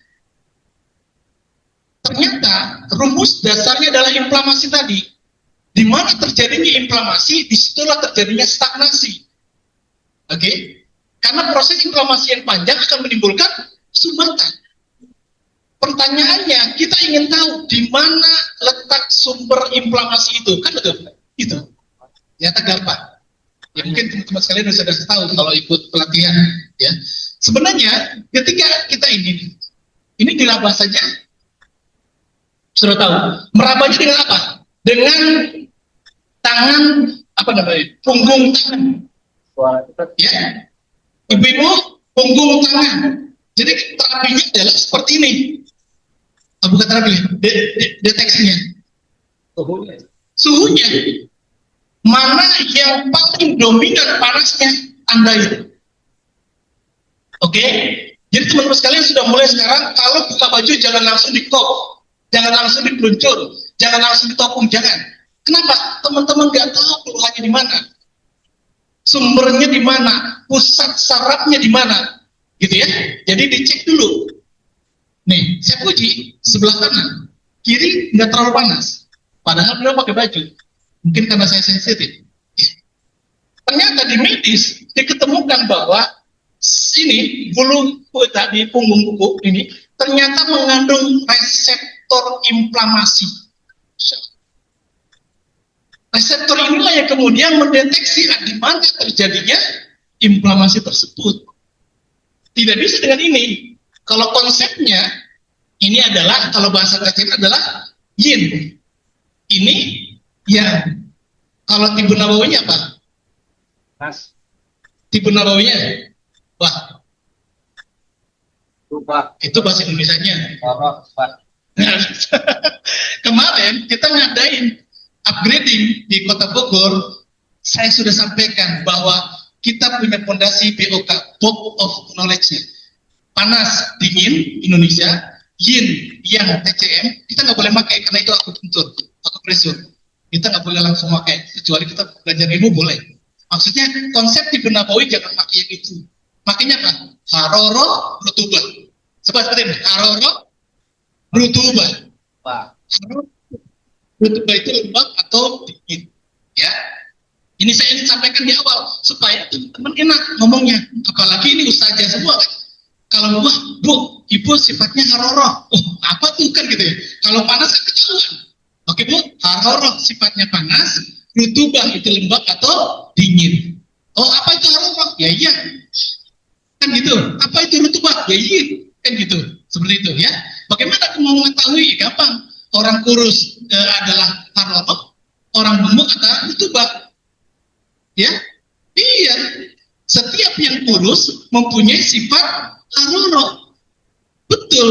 Ternyata rumus dasarnya adalah inflamasi tadi. Di mana terjadinya inflamasi, disitulah terjadinya stagnasi. Oke? Karena proses inflamasi yang panjang akan menimbulkan sumbatan. Pertanyaannya, kita ingin tahu di mana letak sumber inflamasi itu, kan betul? Itu. Ternyata gampang. Ya mungkin teman-teman sekalian sudah tahu kalau ikut pelatihan. Ya. Sebenarnya ketika kita ini dilaba saja, sudah tahu. Merabanya dengan apa? Dengan tangan, punggung tangan. Ya. Ibu-ibu, punggung tangan. Jadi terapinya adalah seperti ini. Bukan terapi, deteksinya. Suhunya. Mana yang paling dominan panasnya, tandai. Oke? Jadi teman-teman sekalian sudah mulai sekarang, kalau buka baju jangan langsung dikop, jangan langsung dipeluncur, jangan langsung ditopung, jangan. Kenapa? Teman-teman nggak tahu keluhannya di mana, sumbernya di mana, pusat sarafnya di mana, gitu ya. Jadi dicek dulu. Nih, saya puji sebelah kanan, kiri nggak terlalu panas, padahal beliau pakai baju. Mungkin karena saya sensitif. Ternyata di medis diketemukan bahwa ini bulu di punggung kuku ini ternyata mengandung reseptor reseptor inflamasi. Reseptor inilah yang kemudian mendeteksi di mana terjadinya inflamasi tersebut. Tidak bisa dengan ini. Kalau konsepnya ini adalah, kalau bahasa TCM adalah yin. Ini yang. Kalau tibu nabawinya apa? Mas, Tibu nabawinya? Wah, lupa. itu bahasa Indonesianya. Orang, Pak. Kemarin kita ngadain upgrading di Kota Bogor. Saya sudah sampaikan bahwa kita punya fondasi BOK, Book of Knowledge. Panas, dingin, Indonesia. Yin, yang TCM, kita nggak boleh pakai karena itu akupuntur, akupresur. Kita nggak boleh langsung pakai, kecuali kita belajar ilmu boleh. Maksudnya konsep tibu nabawi jangan pakai yang itu. Makanya apa? Haroro rutubah. Seperti ini, haroro rutubah. Pak. Rutubah itu lembab atau dingin. Ya, ini saya ingin sampaikan di awal supaya teman-teman enak ngomongnya. Apalagi ini ustazah semua kan. Kalau wah, Bu, Ibu sifatnya haroro. Oh, apa tuh kan gitu ya. Kalau panas kan ketahuan. Oke Bu, haroro sifatnya panas, rutubah itu lembab atau dingin. Oh, apa itu haroro? Ya iya. Kan gitu. Apa itu rutubah? Ya iya. Kan gitu. Seperti itu ya. Bagaimana mau mengetahui? Gampang. Orang kurus adalah haroro, orang gemuk adalah rutubah. Ya? Iya. Setiap yang kurus mempunyai sifat haroro. Betul.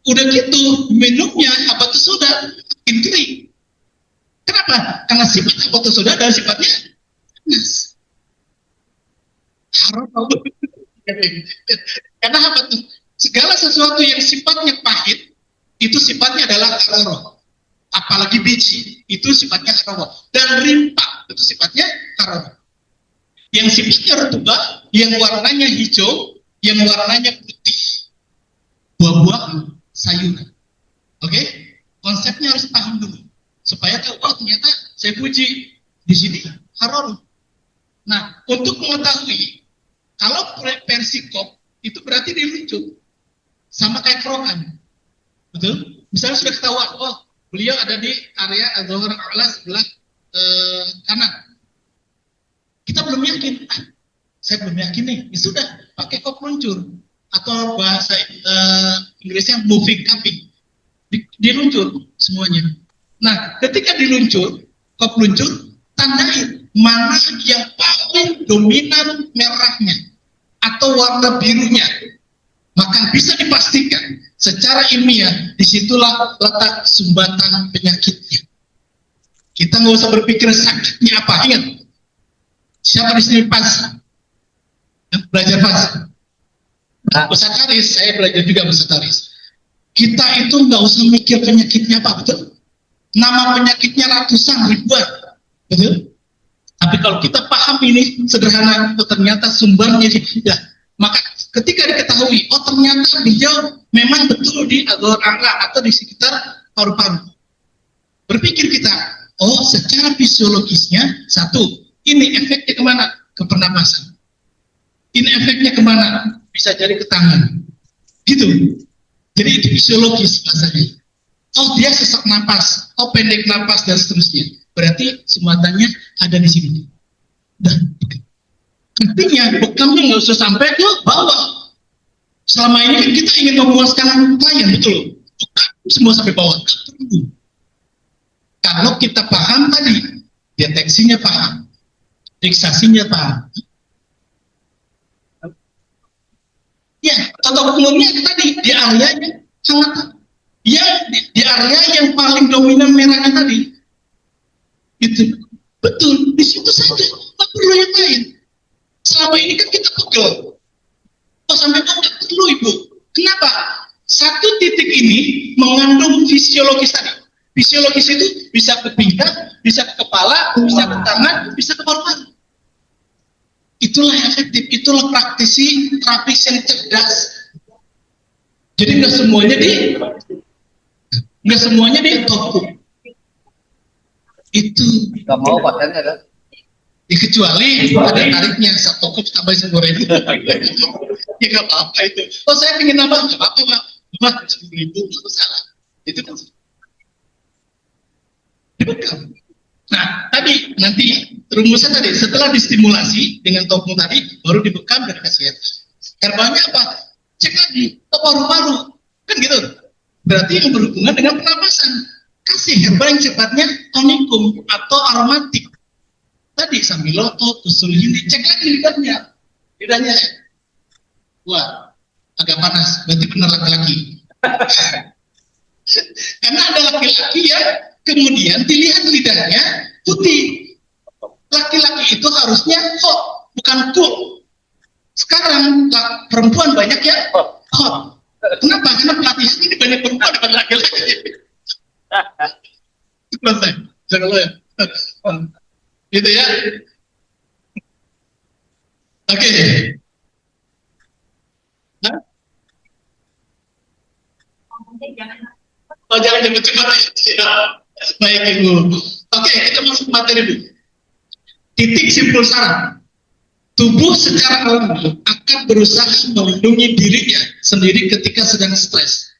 Udah gitu, minumnya habatus soda makin kering. Kenapa? Karena sifat habatus soda adalah sifatnya panas. Haroro. Karena apa tuh? Segala sesuatu yang sifatnya pahit itu sifatnya adalah haroro. Apalagi biji itu sifatnya haroro. Dan rimpa itu sifatnya haroro. Yang sifatnya rutubah, yang warnanya hijau, yang warnanya putih, buah-buahan, sayuran. Oke? Konsepnya harus paham dulu supaya tahu, oh ternyata saya puji di sini haroro. Nah, untuk mengetahui kalau versi kop itu berarti diluncur sama kayak kerokan, betul? Misalnya sudah ketahuan, oh beliau ada di area Al-Zuhur A'la sebelah kanan. Kita belum yakin, saya belum yakin nih. Ya sudah, pakai kop luncur atau bahasa Inggrisnya moving cupping, diluncur semuanya. Nah, ketika diluncur, kop luncur, tandai mana yang paling dominan merahnya atau warna birunya, maka bisa dipastikan secara ilmiah disitulah letak sumbatan penyakitnya. Kita nggak usah berpikir sakitnya apa, ingat. Siapa di sini pas? Belajar pas? Bahasa Taris, saya belajar juga bahasa Taris. Kita itu nggak usah mikir penyakitnya apa, betul? Nama penyakitnya ratusan, ribuan, betul? Tapi kalau kita paham ini sederhana, oh, ternyata sumbernya ya, maka ketika diketahui, oh ternyata beliau memang betul di Al-Zuhur A'la atau di sekitar paru-paru. Berpikir kita, oh secara fisiologisnya, satu, ini efeknya kemana? Ke pernapasan. Ini efeknya kemana? Bisa jadi ke tangan. Gitu. Jadi itu fisiologis bahasanya. Oh dia sesak napas, oh pendek napas dan seterusnya. Berarti sumbatannya ada di sini. Dan intinya bekalnya nggak usah sampai ke bawah. Selama ini kan kita ingin memuaskan klien, betul? Bukan semua sampai bawah. Kalau kita paham tadi, deteksinya paham, fiksasinya paham. Ya, contoh umumnya tadi di areanya sangat, ya di area yang paling dominan merahnya tadi. Itu betul, di situ saja, tak perlu yang lain. Selama ini kan kita pegel. Oh sampai nggak perlu Ibu. Kenapa? Satu titik ini mengandung fisiologis tadi. Fisiologis itu bisa ke pinggang, bisa ke kepala, bisa ke tangan, bisa ke paru-paru. Itulah efektif, itulah praktisi terapis yang cerdas. Jadi nggak semuanya di toko. Itu. Gak mau patennya kan? Ya, kecuali ada tarifnya satu kop tambah segoreng. Ya nggak apa-apa itu. Oh saya ingin nambah, nggak apa-apa Pak. Cuma 10.000 nggak masalah. Itu kan dibekam. Nah, tadi nanti rumusnya tadi setelah distimulasi dengan topung tadi baru dibekam dan kasih herbal. Herbalnya apa? Cek lagi ke paru-paru, kan gitu. Berarti yang berhubungan dengan pernapasan. Kasih herbal yang sifatnya tonikum atau aromatik. Tadi sambiloto, usul hindi, cek lagi lidahnya. Wah, agak panas. Berarti benar laki-laki. Karena ada laki-laki yang kemudian dilihat lidahnya putih. Laki-laki itu harusnya hot, bukan cool. Sekarang perempuan banyak yang hot. Kenapa? Karena pelatihan ini banyak perempuan daripada laki-laki. Selesai. Jangan lo ya. Gitu ya. Oke. Hah? Oh, jangan cepat-cepat ya. Baik Ibu. Oke, kita masuk materi Bu. Titik simpul saraf. Tubuh secara alami akan berusaha melindungi dirinya sendiri ketika sedang stres.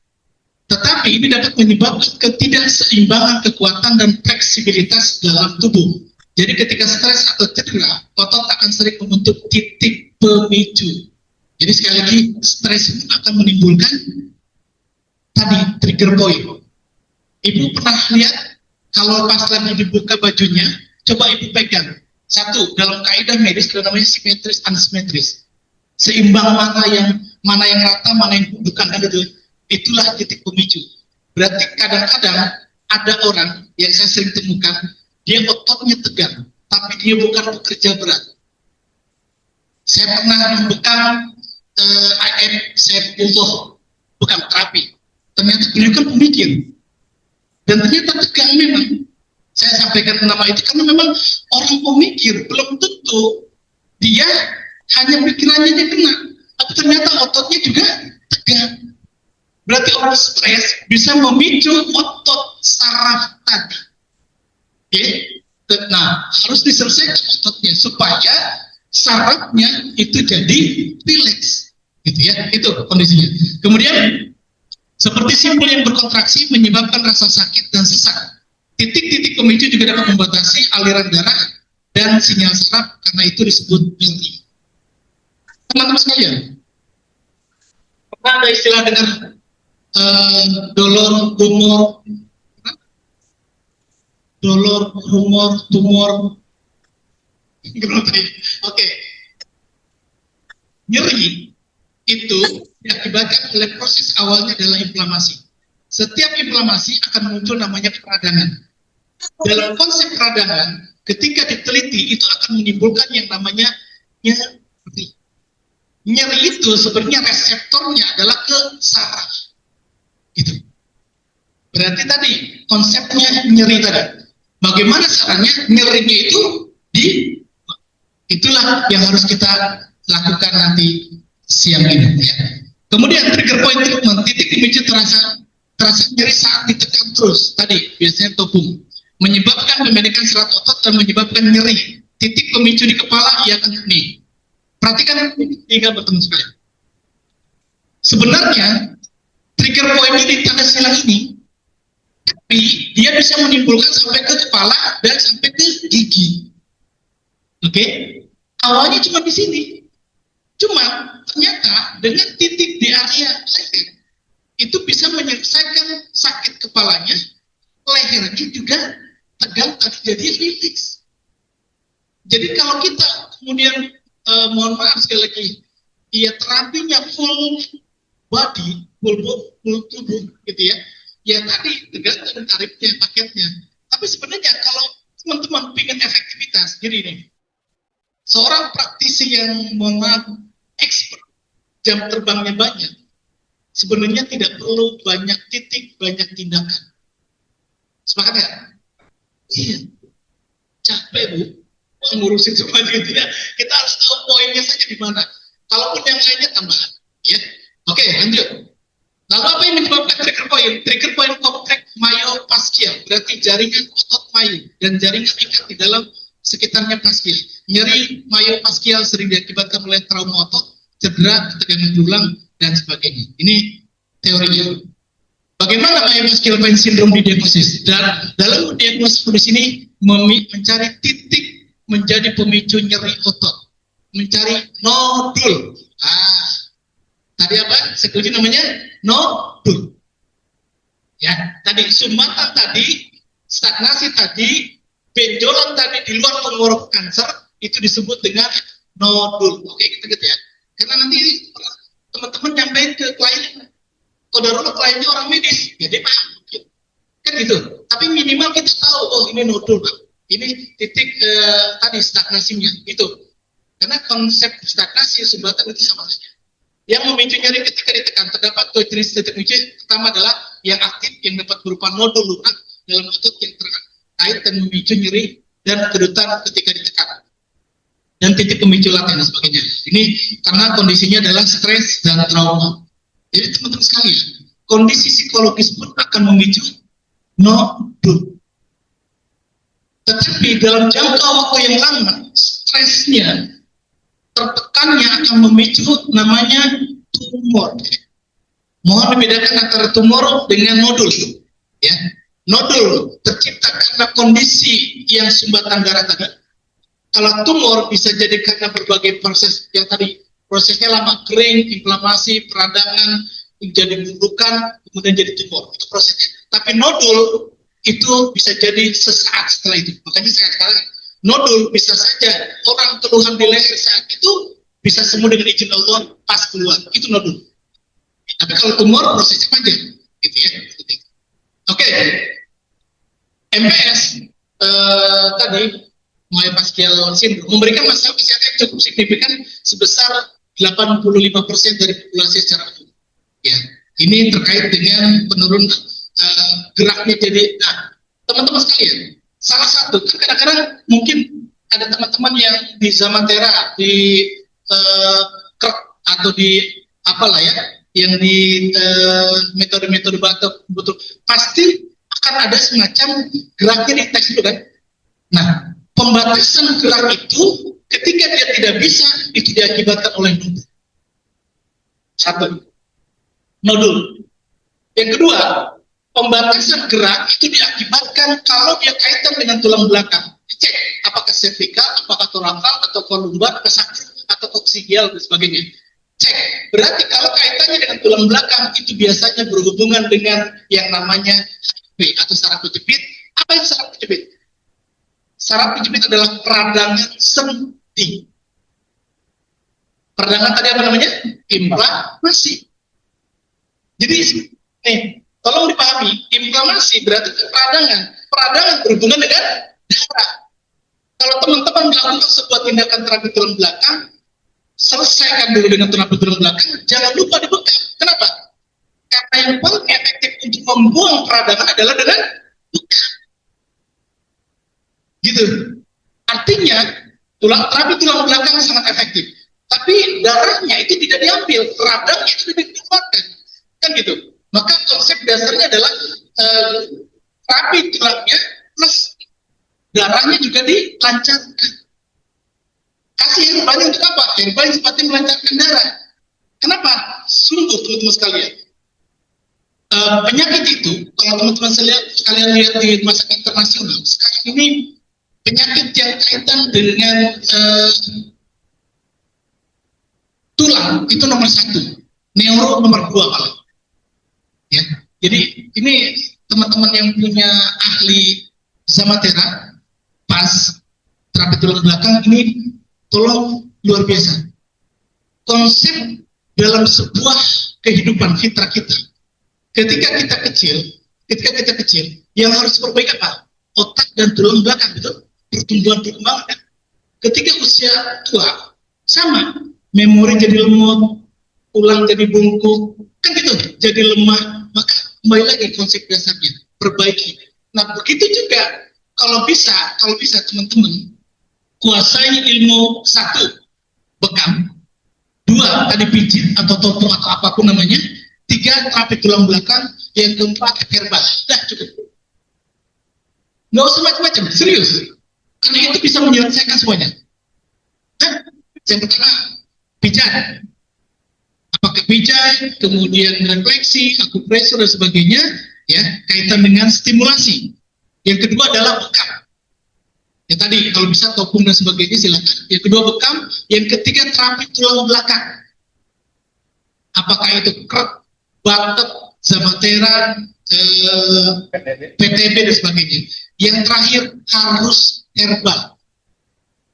Tetapi ini dapat menyebabkan ketidakseimbangan kekuatan dan fleksibilitas dalam tubuh. Jadi ketika stres atau cedera, otot akan sering membentuk titik pemicu. Jadi sekali lagi, stres akan menimbulkan tadi trigger point. Ibu pernah lihat kalau pas lagi dibuka bajunya, coba ibu pegang. Satu, dalam kaidah medis itu namanya simetris ansimetris. Seimbang mana yang rata, mana yang bukan, kan gitu. Itulah titik pemicu. Berarti kadang-kadang ada orang yang saya sering temukan, dia ototnya tegang, tapi dia bukan pekerja berat. Saya pernah membekam saya butuh bukan terapi. Ternyata beliau kan pemikir. Dan ternyata tegang memang. Saya sampaikan nama itu karena memang orang pemikir belum tentu dia hanya pikirannya yang kena, tapi ternyata ototnya juga tegang. Berarti orang stres bisa memicu otot saraf tadi. Oke? Nah, harus diselesaikan ototnya supaya sarafnya itu jadi rileks. Gitu ya, itu kondisinya. Kemudian seperti simpul yang berkontraksi menyebabkan rasa sakit dan sesak. Titik-titik pemicu juga dapat membatasi aliran darah dan sinyal saraf, karena itu disebut nyeri. Teman-teman sekalian, pernah ada istilah dengar dolor, humor, tumor? Oke. Nyeri itu diakibatkan oleh proses awalnya adalah inflamasi. Setiap inflamasi akan muncul namanya peradangan. Dalam konsep peradangan, ketika diteliti itu akan menimbulkan yang namanya nyeri. Nyeri itu sebenarnya reseptornya adalah ke saraf. Gitu. Berarti tadi konsepnya nyeri tadi. Bagaimana caranya nyerinya itu itulah yang harus kita lakukan nanti siang ini ya. Kemudian trigger point treatment, titik pemicu terasa nyeri saat ditekan terus tadi biasanya topung, menyebabkan pembentukan serat otot dan menyebabkan nyeri. Titik pemicu di kepala ialah nih. Perhatikan tinggal bertemu sekalian. Sebenarnya trigger point di tanda silang ini, tapi dia bisa menimbulkan sampai ke kepala dan sampai ke gigi. Oke? Awalnya cuma di sini. Cuma ternyata dengan titik di area leher itu bisa menyelesaikan sakit kepalanya, lehernya juga tegang tadi jadi rileks. Jadi kalau kita kemudian mohon maaf sekali lagi, ya terapinya full body, full tubuh gitu ya. Ya tadi tergantung tarifnya, paketnya. Tapi sebenarnya kalau teman-teman ingin efektivitas, jadi ini seorang praktisi yang mohon maaf expert, jam terbangnya banyak, sebenarnya tidak perlu banyak titik, banyak tindakan. Sepakat ya? Iya. Capek Bu, ngurusin semua gitu ya. Kita harus tahu poinnya saja di mana. Kalaupun yang lainnya tambahan. Ya. Oke, lanjut. Lalu apa yang menyebabkan trigger point? Trigger point contract myofascial, berarti jaringan otot mayu dan jaringan ikat di dalam sekitarnya fascial. Nyeri myofascial sering diakibatkan oleh trauma otot, cedera, ketegangan tulang, dan sebagainya. Ini teorinya. Bagaimana myofascial pain syndrome didiagnosis? Dan dalam diagnosis kondisi ini mencari titik menjadi pemicu nyeri otot, mencari nodul. Tadi apa? Sekelilingnya namanya nodul. Ya, tadi sumbatan tadi, stagnasi tadi, benjolan tadi di luar tenggorok kanker itu disebut dengan nodul. Oke, kita gitu ya. Karena nanti teman-teman nyampein ke klien, kodarullah kliennya orang medis, ya dia paham. Kan gitu. Tapi minimal kita tahu, oh ini nodul, Pak. Ini titik tadi stagnasinya, gitu. Karena konsep stagnasi sumbatan itu sama saja. Yang memicu nyeri ketika ditekan terdapat dua jenis titik pemicu. Pertama adalah yang aktif yang dapat berupa nodul lunak dalam otot yang terkait dan memicu nyeri dan kedutan ketika ditekan. Dan titik pemicu laten dan sebagainya. Ini karena kondisinya adalah stres dan trauma. Jadi teman-teman sekalian, kondisi psikologis pun akan memicu nodul. Tetapi dalam jangka waktu yang lama, stresnya, tertekannya akan memicu namanya tumor. Mohon membedakan antara tumor dengan nodul. Ya, nodul tercipta karena kondisi yang sumbatan darah tadi. Kalau tumor bisa jadi karena berbagai proses yang tadi, prosesnya lama, kering, inflamasi, peradangan, jadi burukan, kemudian jadi tumor. Itu prosesnya. Tapi nodul itu bisa jadi sesaat setelah itu. Makanya sekarang nodul bisa saja orang keluhan di leher saat itu bisa sembuh dengan izin Allah pas keluar. Itu nodul. Tapi kalau tumor prosesnya panjang, gitu ya. Oke. MPS tadi myofascial syndrome memberikan masalah kesehatan yang cukup signifikan sebesar 85% dari populasi secara umum. Ya, ini terkait dengan penurunan geraknya. Jadi, teman-teman sekalian, salah satu kan kadang-kadang mungkin ada teman-teman yang di Zamatera, di KRK atau di apalah ya, yang di metode-metode batuk betul pasti akan ada semacam geraknya di tes itu kan. Nah, pembatasan gerak itu ketika dia tidak bisa itu diakibatkan oleh nodul. Satu, nodul. Yang kedua, pembatasan gerak itu diakibatkan kalau dia kaitan dengan tulang belakang. Cek apakah cervical, apakah thoracal, atau kolumbar, atau sakit, atau koksidial dan sebagainya. Cek. Berarti kalau kaitannya dengan tulang belakang itu biasanya berhubungan dengan yang namanya HIV atau saraf kejepit. Apa yang saraf kejepit? Saraf kejepit adalah peradangan sendi. Peradangan tadi apa namanya? Inflamasi. Jadi, tolong dipahami, inflamasi berarti peradangan. Peradangan berhubungan dengan darah. Kalau teman-teman melakukan sebuah tindakan terapi tulang belakang, selesaikan dulu dengan terapi tulang belakang, jangan lupa dibekap. Kenapa? Karena yang paling efektif untuk membuang peradangan adalah dengan bekap. Gitu. Artinya, terapi tulang belakang sangat efektif. Tapi darahnya itu tidak diambil, radangnya itu dikeluarkan. Kan gitu. Maka konsep dasarnya adalah terapi tulangnya plus darahnya juga dilancarkan. Kasih herbanya untuk apa? Herbanya sifatnya melancarkan darah. Kenapa? Sungguh teman-teman sekalian. Penyakit itu, kalau teman-teman sekalian lihat di rumah sakit internasional, sekarang ini penyakit yang kaitan dengan tulang itu nomor 1, neuro nomor 2 malah. Ya, jadi ini teman-teman yang punya ahli Zamatera pas terapi tulang belakang ini tolong luar biasa. Konsep dalam sebuah kehidupan fitrah kita. Ketika kita kecil, yang harus diperbaiki apa? Otak dan tulang belakang, betul? Pertumbuhan perkembangan. Ketika usia tua, sama. Memori jadi lemot, tulang jadi bungkuk, kan gitu, jadi lemah. Maka kembali lagi konsep dasarnya, perbaiki. Nah, begitu juga kalau bisa teman-teman kuasai ilmu 1, bekam, 2, tadi pijit atau toto atau apapun namanya, 3, terapi tulang belakang, yang keempat herbal. Dah cukup. Nggak usah macam-macam, serius. Karena itu bisa menyelesaikan semuanya. Yang pertama, pijat. pakai pijat, kemudian refleksi, akupresur dan sebagainya, ya, kaitan dengan stimulasi. Yang kedua adalah bekam. Ya tadi kalau bisa topung dan sebagainya silakan. Yang kedua bekam, yang ketiga terapi tulang belakang. Apakah itu krek, batek, zamatera, PTB dan sebagainya. Yang terakhir harus herbal.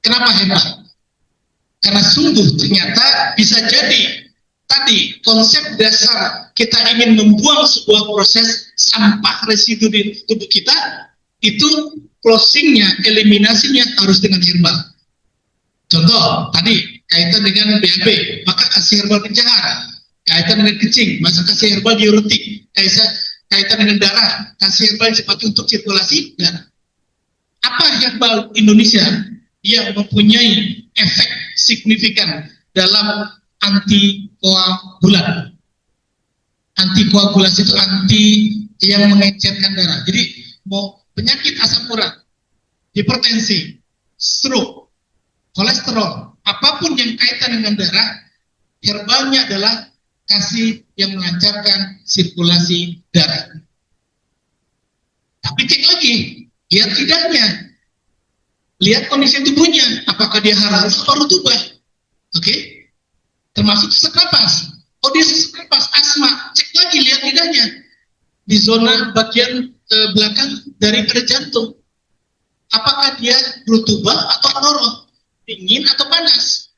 Kenapa herbal? Karena sungguh ternyata bisa jadi tadi konsep dasar kita ingin membuang sebuah proses sampah residu di tubuh kita, itu closingnya, eliminasinya harus dengan herbal. Contoh tadi kaitan dengan BAB, maka kasih herbal pencahar. Kaitan dengan kencing, maka kasih herbal diuretik. Kaitan dengan darah, kasih herbal cepat untuk sirkulasi darah. Apa herbal Indonesia yang mempunyai efek signifikan dalam antikoagulan? Antikoagulasi itu anti yang mengecerkan darah. Jadi mau penyakit asam urat, hipertensi, stroke, kolesterol, apapun yang kaitan dengan darah, herbalnya adalah kasih yang melancarkan sirkulasi darah. Tapi cek lagi, lihat lidahnya, lihat kondisi tubuhnya, apakah dia harus atau rutubah, oke? Termasuk sesak napas. Oh dia sesak napas, asma, cek lagi, lihat lidahnya, di zona bagian belakang daripada jantung, apakah dia rutubah atau normal, dingin atau panas?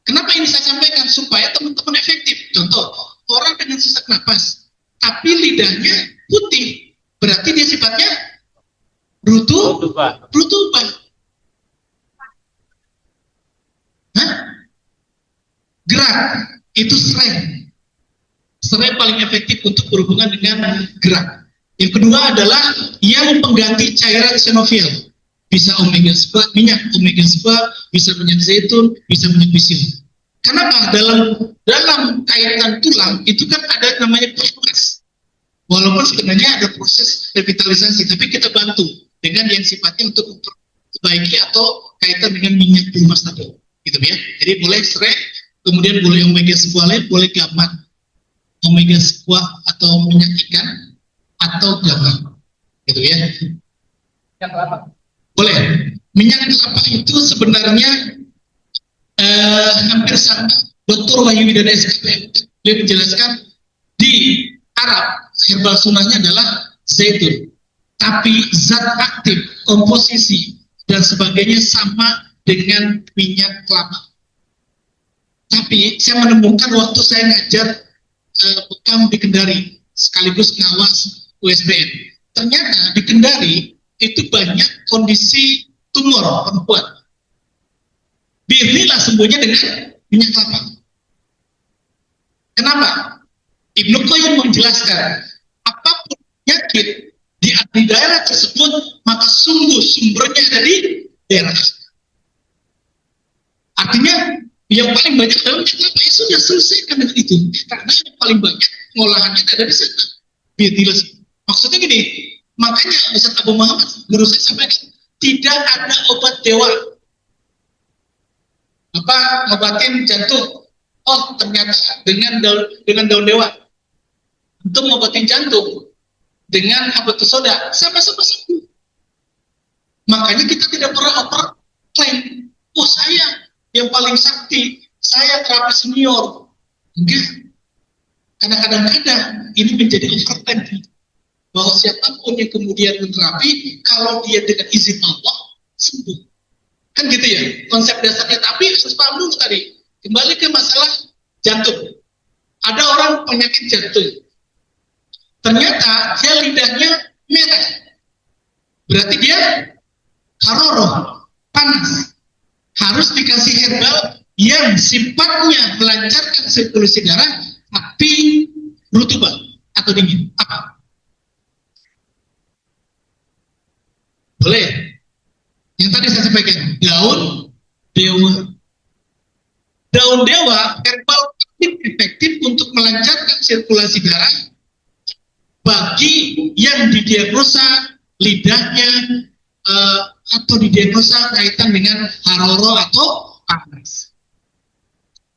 Kenapa ini saya sampaikan? Supaya teman-teman efektif. Contoh, orang dengan sesak napas, tapi lidahnya putih, berarti dia sifatnya rutubah. Hah? Gerak, itu serai. Serai paling efektif untuk berhubungan dengan gerak. Yang kedua adalah yang pengganti cairan sinovial. Bisa omega 3, minyak omega 3, bisa minyak zaitun, bisa minyak bisium. Kenapa? Dalam kaitan tulang itu kan ada namanya proses. Walaupun sebenarnya ada proses revitalisasi, tapi kita bantu dengan yang sifatnya untuk memperbaiki atau kaitan dengan minyak emas tadi, gitu ya. Jadi boleh serai, kemudian boleh omega 3 lain, boleh gamat, omega 3 atau minyak ikan atau gamat, gitu ya. Yang kelapa. Boleh. Minyak kelapa itu sebenarnya hampir sama. Dr. Wahyu Widana SKP beliau menjelaskan di Arab herbal sunnahnya adalah zaitun, tapi zat aktif, komposisi dan sebagainya sama dengan minyak kelapa. Tapi saya menemukan waktu saya ngajar bekam di Kendari sekaligus ngawas USBN, ternyata di Kendari itu banyak kondisi tumor perempuan. Biarlah sembuhnya dengan minyak kelapa. Kenapa? Ibnu Qayyim menjelaskan, apapun penyakit di daerah tersebut, maka sungguh sumbernya ada di daerah. Artinya, yang paling banyak dalam minyak kelapa ya sudah selesaikan dengan itu. Karena yang paling banyak pengolahannya ada di sana. Biarlah. Maksudnya gini, makanya Ustaz Abu Muhammad guru saya sampaikan, tidak ada obat dewa. Ngobatin jantung. Oh ternyata dengan daun dewa untuk ngobatin jantung dengan habatus soda sama-sama sembuh. Makanya kita tidak pernah klaim, oh saya yang paling sakti, saya terapi senior. Enggak. Karena kadang-kadang ini menjadi overklaim bahwa siapapun yang kemudian menterapi, kalau dia dengan izin Allah sembuh. Kan gitu ya konsep dasarnya. Tapi harus paham dulu tadi, kembali ke masalah jantung. Ada orang penyakit jantung, ternyata dia lidahnya merah, berarti dia haroroh, panas. Harus dikasih herbal yang sifatnya melancarkan sirkulasi darah tapi rutubah atau dingin. Apa? Boleh. Yang tadi saya sampaikan, daun dewa. Daun dewa herbal efektif untuk melancarkan sirkulasi darah bagi yang didiagnosa lidahnya atau didiagnosa kaitan dengan haroro atau panas.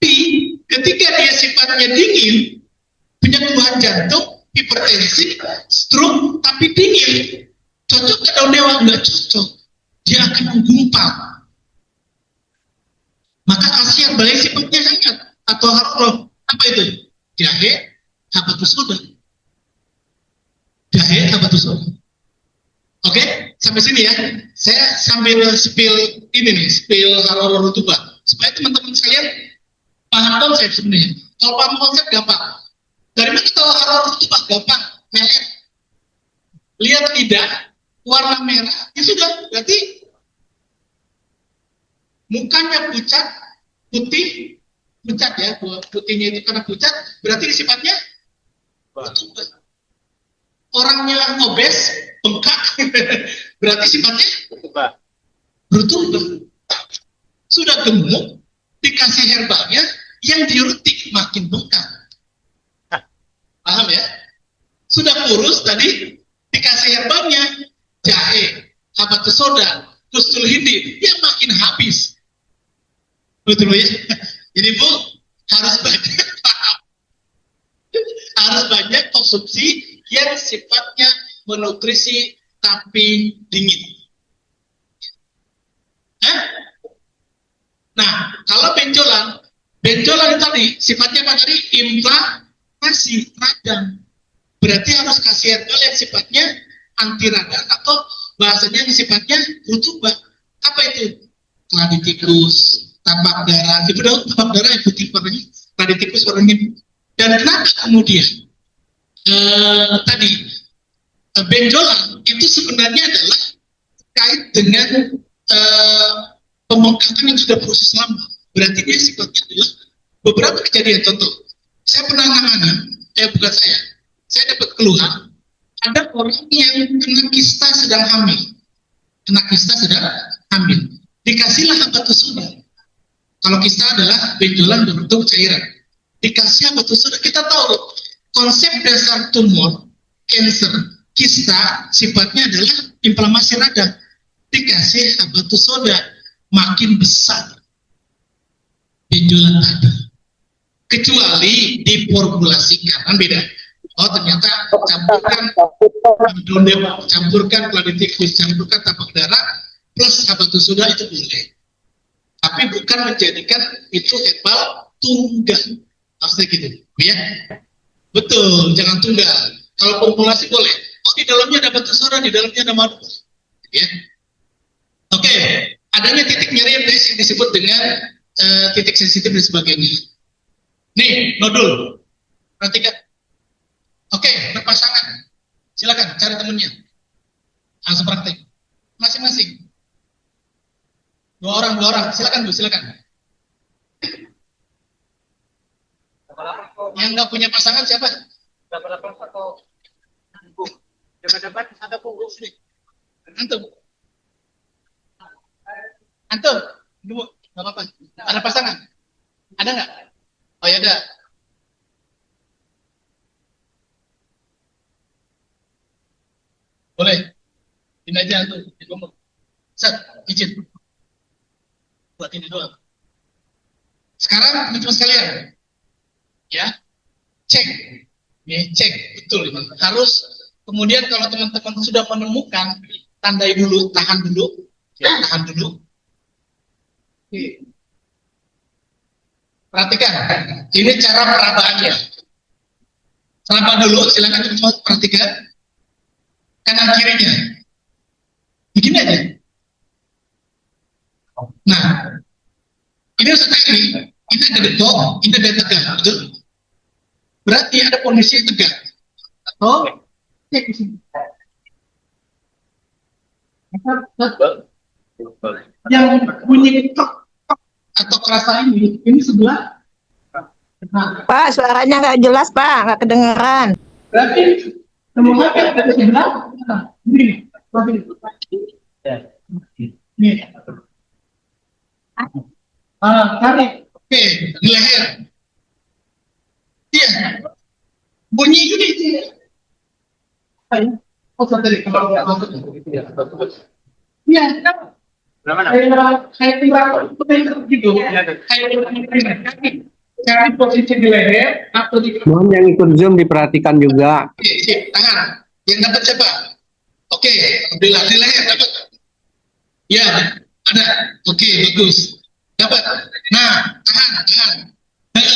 Tapi Ketika dia sifatnya dingin, punya keluhan jantung, hipertensi, stroke, tapi dingin, cocok ke daun dewa? Nggak cocok. Dia akan menggumpal. Maka kasih yang baik sifatnya hangat atau haroh. Apa itu? Jahe, habatus sauda. Jahe, habatus sauda. Oke, sampai sini ya. Saya sambil spill ini nih, spill haroh rutubah supaya teman-teman sekalian paham konsep sebenarnya. Kalau paham konsep gampang. Dari mana tahu haroh rutubah? Gampang, melet. Lihat lidah, warna merah, ya sudah, berarti mukanya pucat, putih, pucat ya, putihnya itu karena pucat, berarti sifatnya rutubah. Orangnya obes, bengkak, berarti sifatnya rutubah. Sudah gemuk, dikasih herbalnya, yang diuretik makin bengkak. Paham ya? Sudah kurus tadi, dikasih herbalnya, jahe, habatus sauda, kustul hindi, ya makin habis. Betul ya? Jadi Bu, harus banyak konsumsi yang sifatnya menutrisi tapi dingin. Nah, kalau benjolan tadi sifatnya apa tadi? Inflamasi, radang. Berarti harus kasih herbal yang sifatnya anti radang atau bahasanya yang sifatnya rutubah. Apa itu? Keladi tikus, tapak darah. Ibu tahu tapak darah yang putih warnanya, keladi tikus warnanya. Dan kenapa kemudian tadi benjolan itu sebenarnya adalah terkait dengan pembengkakan yang sudah proses lama. Berarti dia sifatnya adalah beberapa kejadian. Contoh, saya pernah bukan saya dapat keluhan, ada orang yang kena kista sedang hamil. Dikasihlah habatus sauda. Kalau kista adalah benjolan berbentuk cairan. Dikasih habatus sauda. Kita tahu konsep dasar tumor, cancer, kista sifatnya adalah inflamasi radang. Dikasih habatus sauda, makin besar benjolan tadi. Kecuali diformulasikan, kan beda. Oh ternyata campurkan keladi tikus, campurkan tapak darah plus habatus sauda itu boleh. Tapi bukan menjadikan itu herbal tunggal. Maksudnya gitu, ya? Betul, jangan tunggal. Kalau formulasi boleh. Oh di dalamnya ada habatus sauda, di dalamnya ada madu. Ya. Oke, adanya titik nyeri yang disebut dengan titik sensitif dan sebagainya. Nih, nodul. Perhatikan. Oke, berpasangan. Silakan cari temennya. Langsung praktek. Masing-masing. Dua orang. Silakan Bu, silakan. Yang nggak punya pasangan siapa? Dapat atau dapat ada punggung sini. Antum, dulu nggak apa-apa. Ada pasangan? Ada nggak? Oh ya ada. Boleh. Ini aja antum. Sat, izin. Buat ini doang. Sekarang teman-teman sekalian, ya, cek betul. Harus kemudian kalau teman-teman sudah menemukan, tandai dulu, tahan dulu. Perhatikan, ini cara perabaannya. Seraba dulu, silakan teman-teman perhatikan kanan kirinya. Begini aja. Nah, ini ada dekok, ini ada tegak, betul? Berarti ada kondisi tegak. Atau cek di sini. Yang bunyi tok atau kerasa ini sebelah. Nah, Pak, suaranya nggak jelas, Pak, nggak kedengeran. berarti semua kan ada sebelah. Ini, nih. Tarik. Oke, di leher. Iya. Bunyi ini. Oh, tadi kalau iya, kenapa? Kayak tirak gitu. Kayak kaki. cari posisi di leher atau di Mohon yang ikut Zoom diperhatikan juga. Oke, sip, tangan. Yang dapat siapa? Oke, alhamdulillah di leher dapat. Ya, ada. Oke, bagus. Dapat. Nah, tahan. Nah,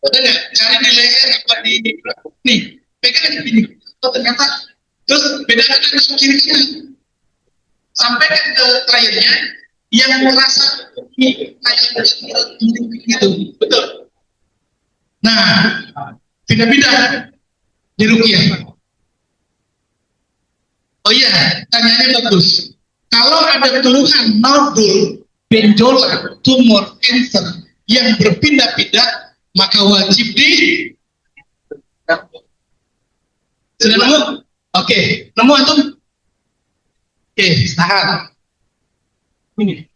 ada nggak? Cari di leher apa di nih? Pegang di sini. Oh, ternyata. Terus bedakan dengan kiri kanan. Sampaikan ke kliennya yang merasa ini kayak gitu. Betul. Nah, tidak di rukiah. Oh iya, tanyanya bagus. Kalau ada keluhan nodul, benjolan, tumor, cancer yang berpindah-pindah, maka wajib di. Sudah nemu? Oke, nemu antum? Oke, tahan. Ini.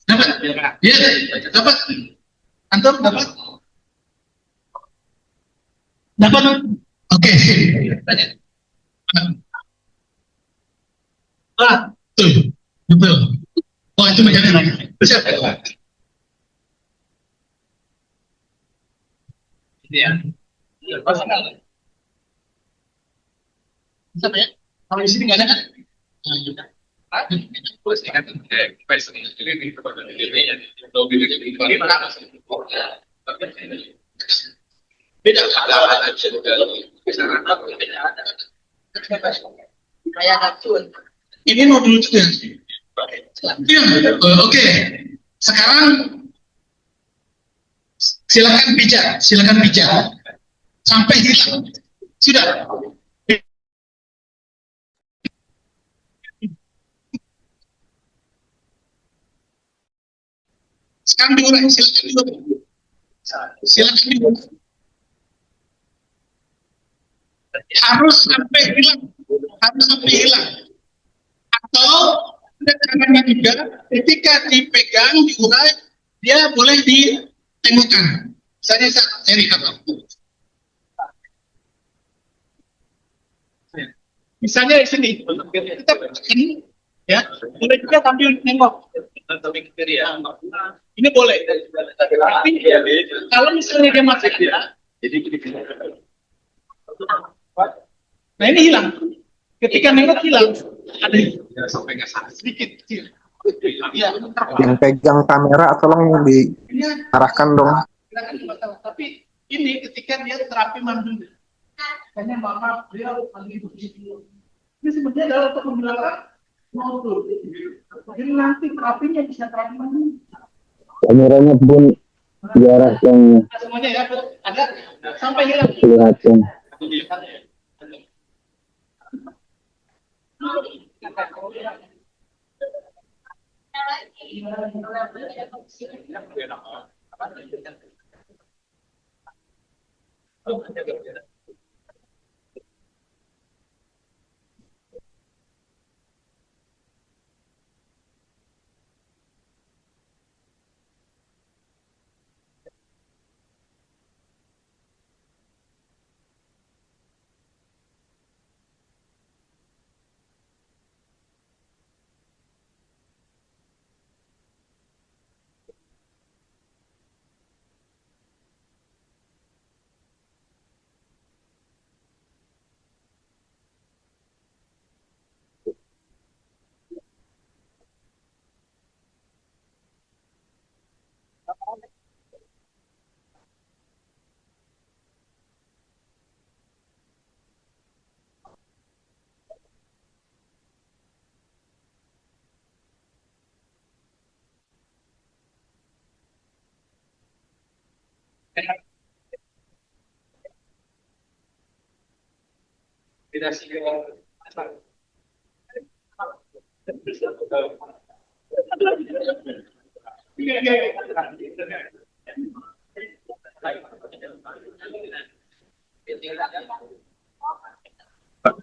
Dapat. Ya, dapat. Antum dapat? Dapat. Oke. Betul. Betul. Oh, itu macamnya. Siap. Ya. Sama ya? Kalau di sini nggak ada kan? Beda. Kayak racun. Ini nodul juga. Iya. Oke. Sekarang silakan pijat. Sampai hilang. Sudah. Sekarang diurai, silakan diurai. Harus sampai hilang. Atau ada caranya juga, ketika dipegang, diurai, dia boleh ditemukan. Misalnya saya lihat. Misalnya di sini, kita ini, ya, boleh juga sambil nengok. Ini boleh. Tapi kalau misalnya dia masih ada, nah ini hilang. Ketika nengok hilang, ada sedikit. Ya. Yang pegang kamera tolong diarahkan dong. Tapi ini ketika dia terapi mandiri. Hanya mama beliau lagi begitu. Ini sebenarnya adalah untuk menghilangkan nodul. Jadi nanti terapinya bisa terapi mandiri. Kameranya pun jarak yang Semuanya ya, ada sampai hilang. kelihatan.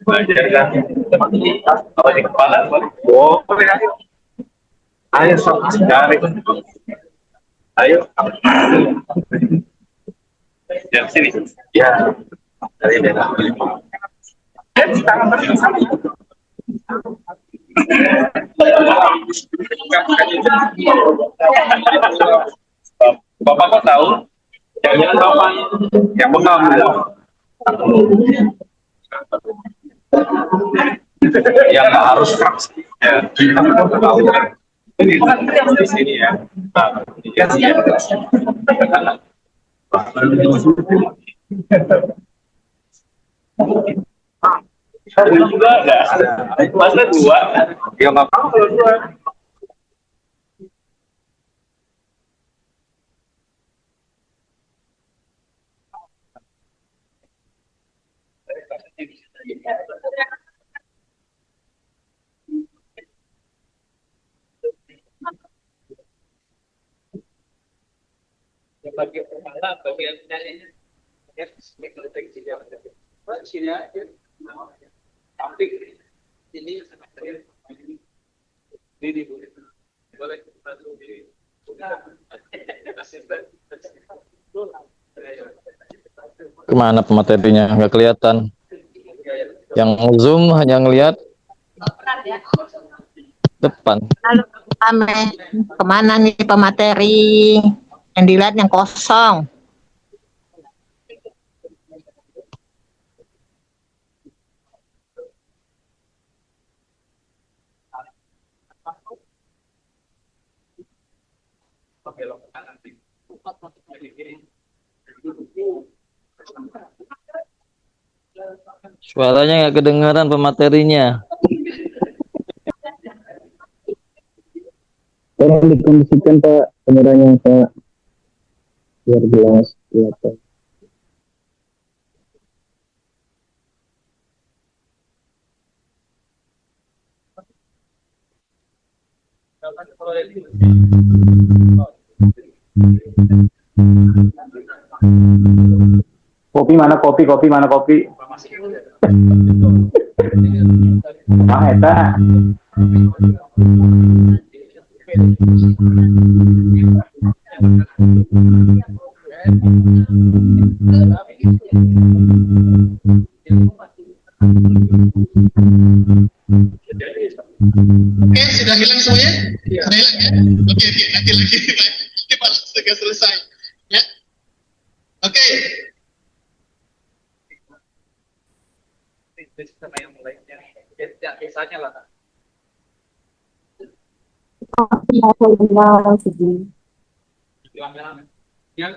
Belajar kan? Kalau di kepala, boleh ayo. Ayo sama sekali. Ayo. Yang sini. Ya. dari daerah dan di tangan tadi sama. Bapak kok tahu? Jangan bapak yang bekal yang harus fraksi. Ya, kita tahu. Ini di sini ya. Juga ada. Masa dua? Ya nggak apa kalau dua. Bagi kepala, bagian dari sini aja. Tapi ini boleh Kemana pematerinya? Nggak kelihatan. Yang zoom hanya ngelihat depan. Lalu kemana nih pemateri? Yang dilihat yang kosong. Suaranya nggak kedengaran pematerinya. Tolong dikondisikan Pak kameranya Pak, biar jelas kelihatan. Kopi mana kopi? Kopi mana kopi? Nah, eta. Oke, sudah hilang semuanya? Sudah hilang ya? Oke, nanti lagi. Nanti malah sudah selesai. Ya? Oke. sama yang lainnya. Ya, biasanya lah. Yang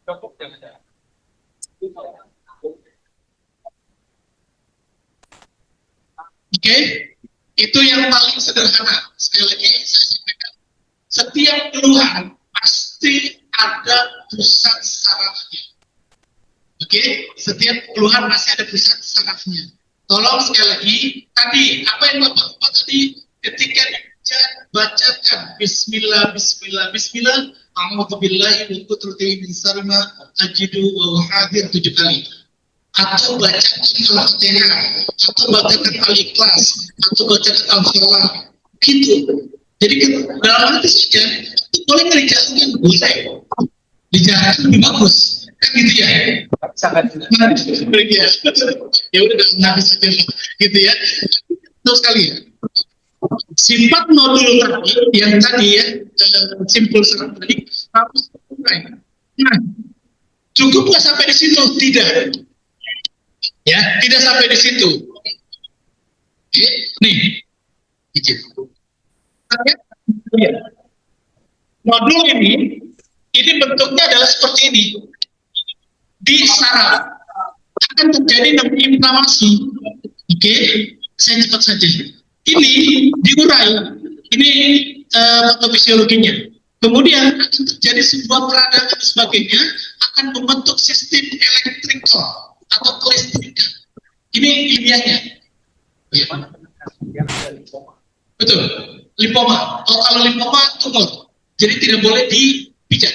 cukup yang ada. Oke, itu yang paling sederhana. Sekali lagi saya sampaikan, setiap keluhan pasti ada pusat sarafnya. Oke, setiap keluhan masih ada pusat sarafnya. Tolong sekali lagi, tadi apa yang Bapak tadi ketika bacakan Bismillah, Bismillah, Bismillah, A'udzubillahi min qudrati min syarri ma ajidu wa hadir 7 kali. Atau bacakan Al-Fatihah, atau bacakan Al-Ikhlas, atau bacakan Al-Falah, gitu. Jadi dalam hati saja, itu boleh nggak dijalankan? Boleh. Dijalankan lebih bagus, kan gitu ya? Sangat. Ya, ya udah dalam hati saja, gitu ya. Terus sekali ya. Sifat nodul tadi, yang tadi ya, simpul saraf tadi, harus mulai. Nah, cukup nggak sampai di situ? Tidak. Ya, tidak sampai di situ. Oke, nih, izin. Nodul ini bentuknya adalah seperti ini. Di saraf akan terjadi namanya inflamasi. Oke, saya cepat saja. Ini diurai, ini patofisiologinya. Kemudian akan terjadi sebuah peradangan dan sebagainya, akan membentuk sistem elektrikal atau kelistrikan. Ini ilmiahnya. Ya. Betul, limfoma. Oh, kalau limfoma tumor, jadi tidak boleh dipijat.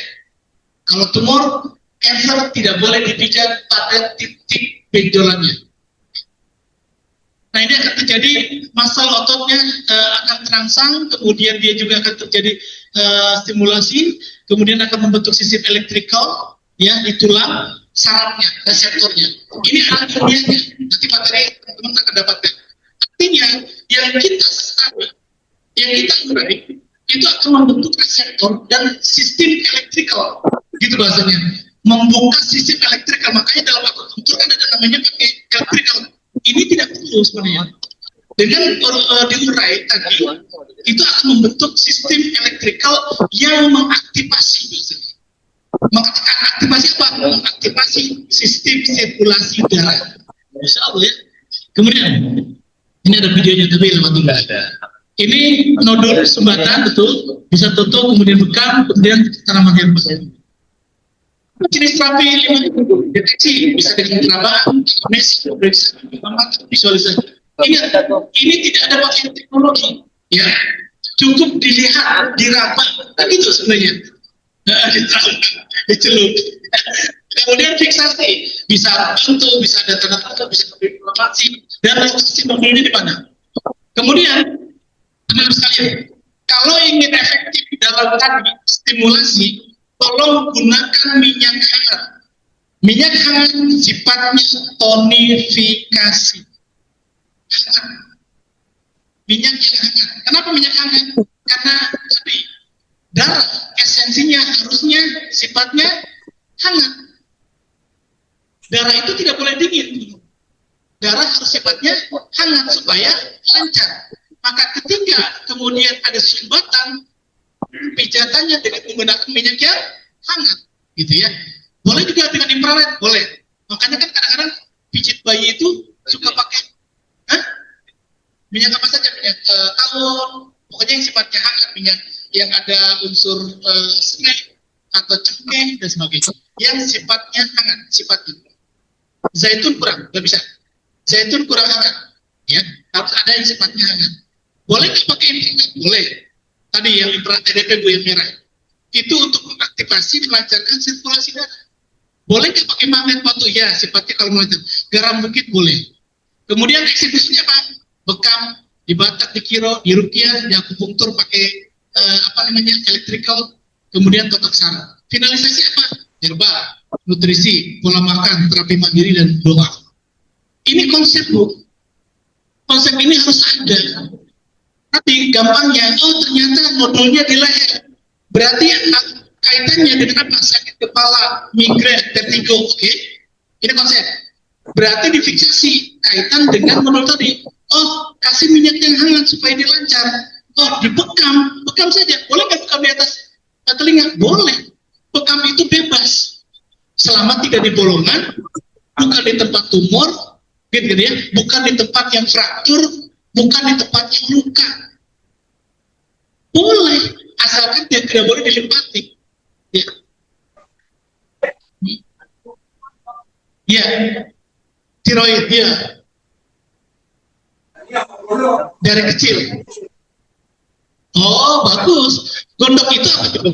Kalau tumor, cancer tidak boleh dipijat pada titik benjolannya. Nah, ini akan terjadi masal ototnya akan terangsang, kemudian dia juga akan terjadi stimulasi, kemudian akan membentuk sistem elektrikal, ya di tulang sarafnya, reseptornya. Ini alat ilmiahnya. Nanti materi teman-teman akan dapatkan. Artinya yang kita sesami, yang kita urai, itu akan membentuk reseptor dan sistem elektrikal, gitu bahasanya. Membuka sistem elektrikal, makanya dalam akupunktur kan ada namanya pakai elektrikal. Ini tidak perlu sebenarnya. Dengan diurai tadi, itu akan membentuk sistem elektrikal yang mengaktifasi bahasanya. Mengaktifasi apa? Mengaktifasi sistem sirkulasi darah. Insya Allah ya. Kemudian ini ada videonya tapi lewat nggak ada. Ini nodul sumbatan betul, bisa tutup kemudian bekam kemudian tanaman herbal. Jenis terapi 5 deteksi bisa dengan perabaan, periksa, visualisasi. Ingat, ini tidak ada pakai teknologi, ya. Cukup dilihat, diraba, kan itu sebenarnya. Dicelup. Kemudian fiksasi, bisa bentuk, bisa ada tanda-tanda, bisa informasi, dan lokasi mobilnya di mana. Kemudian, teman-teman sekalian, kalau ingin efektif dalam tadi stimulasi, tolong gunakan minyak hangat. Minyak hangat sifatnya tonifikasi. Minyak yang hangat. Kenapa minyak hangat? Karena tadi darah esensinya harusnya sifatnya hangat. Darah itu tidak boleh dingin. Darah harus sifatnya hangat supaya lancar. Maka ketika kemudian ada sumbatan, pijatannya dengan menggunakan minyak yang hangat, gitu ya. Boleh juga dengan infrared, boleh. Makanya kan kadang-kadang pijit bayi itu suka pakai minyak apa saja, minyak tawon, pokoknya yang sifatnya hangat, minyak yang ada unsur serai atau cengkeh dan sebagainya, yang sifatnya hangat, sifatnya. Zaitun kurang, nggak bisa. Zaitun kurang hangat, ya. Harus ada yang sifatnya hangat. Boleh nggak pakai infrared? Boleh. Tadi yang infrared EDP Bu yang merah, itu untuk mengaktifasi melancarkan sirkulasi darah. Boleh nggak pakai magnet batu? Ya, sifatnya kalau melancar. Garam bukit boleh. Kemudian eksekusinya apa? Bekam, di Batak, di Kiro, di Rukiah, di akupunktur pakai elektrikal, kemudian totok saraf. Finalisasi apa? Herbal, nutrisi, pola makan, terapi mandiri, dan doa. Ini konsep Bu. Konsep ini harus ada. Tapi gampangnya, ternyata nodulnya di leher. Berarti kaitannya dengan apa? Sakit kepala, migrain, vertigo, oke? Ini konsep. Berarti difiksasi kaitan dengan nodul tadi. Oh, kasih minyak yang hangat supaya dia lancar. Oh, dibekam, bekam saja. Boleh nggak bekam di atas telinga? Boleh. Bekam itu bebas. Selama tidak di bolongan, bukan di tempat tumor, gitu ya, bukan di tempat yang fraktur, bukan di tempat yang luka. Boleh, asalkan dia tidak boleh dilimpati. Ya. Ya. Tiroid, ya. Dari kecil. Oh, bagus. Gondok itu apa coba?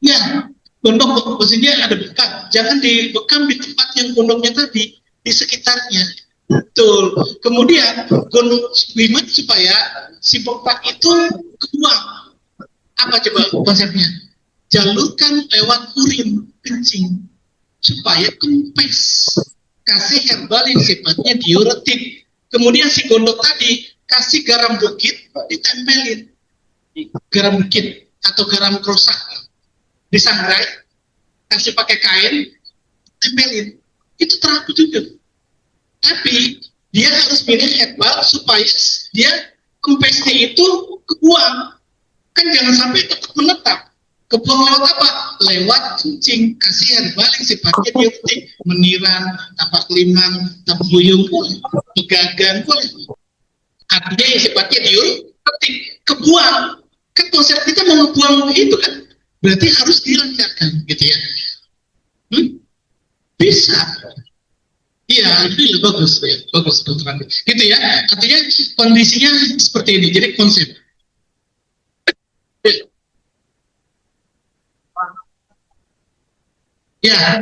Ya, gondok maksudnya ada bekam. Jangan dibekam di tempat yang gondoknya tadi, di sekitarnya. Betul. Kemudian gondok gimana supaya si bekam itu kebuang? Apa coba konsepnya? Jalurkan lewat urin, kencing, supaya kempes. Kasih herbal yang sifatnya diuretik. Kemudian si gondok tadi kasih garam bukit, ditempelin. Garam bukit atau garam krosak disangrai, kasih pakai kain, tempelin. Itu terapi juga. Tapi dia harus pilih herbal supaya dia kempesnya itu kebuang. Kan jangan sampai tetap menetap. Kebuang lewat apa? Lewat kencing. Kasih herbal yang sifatnya diuretik. Meniran, tapak limang, tambuyung boleh, pegagan boleh. Artinya yang sifatnya diuretik, kebuang. Kan konsep kita mau ngebuang itu kan, berarti harus dilancarkan, gitu ya. Bisa. Iya, ini bagus ya, bagus dokter. Gitu ya. Artinya kondisinya seperti ini. Jadi konsep. Ya,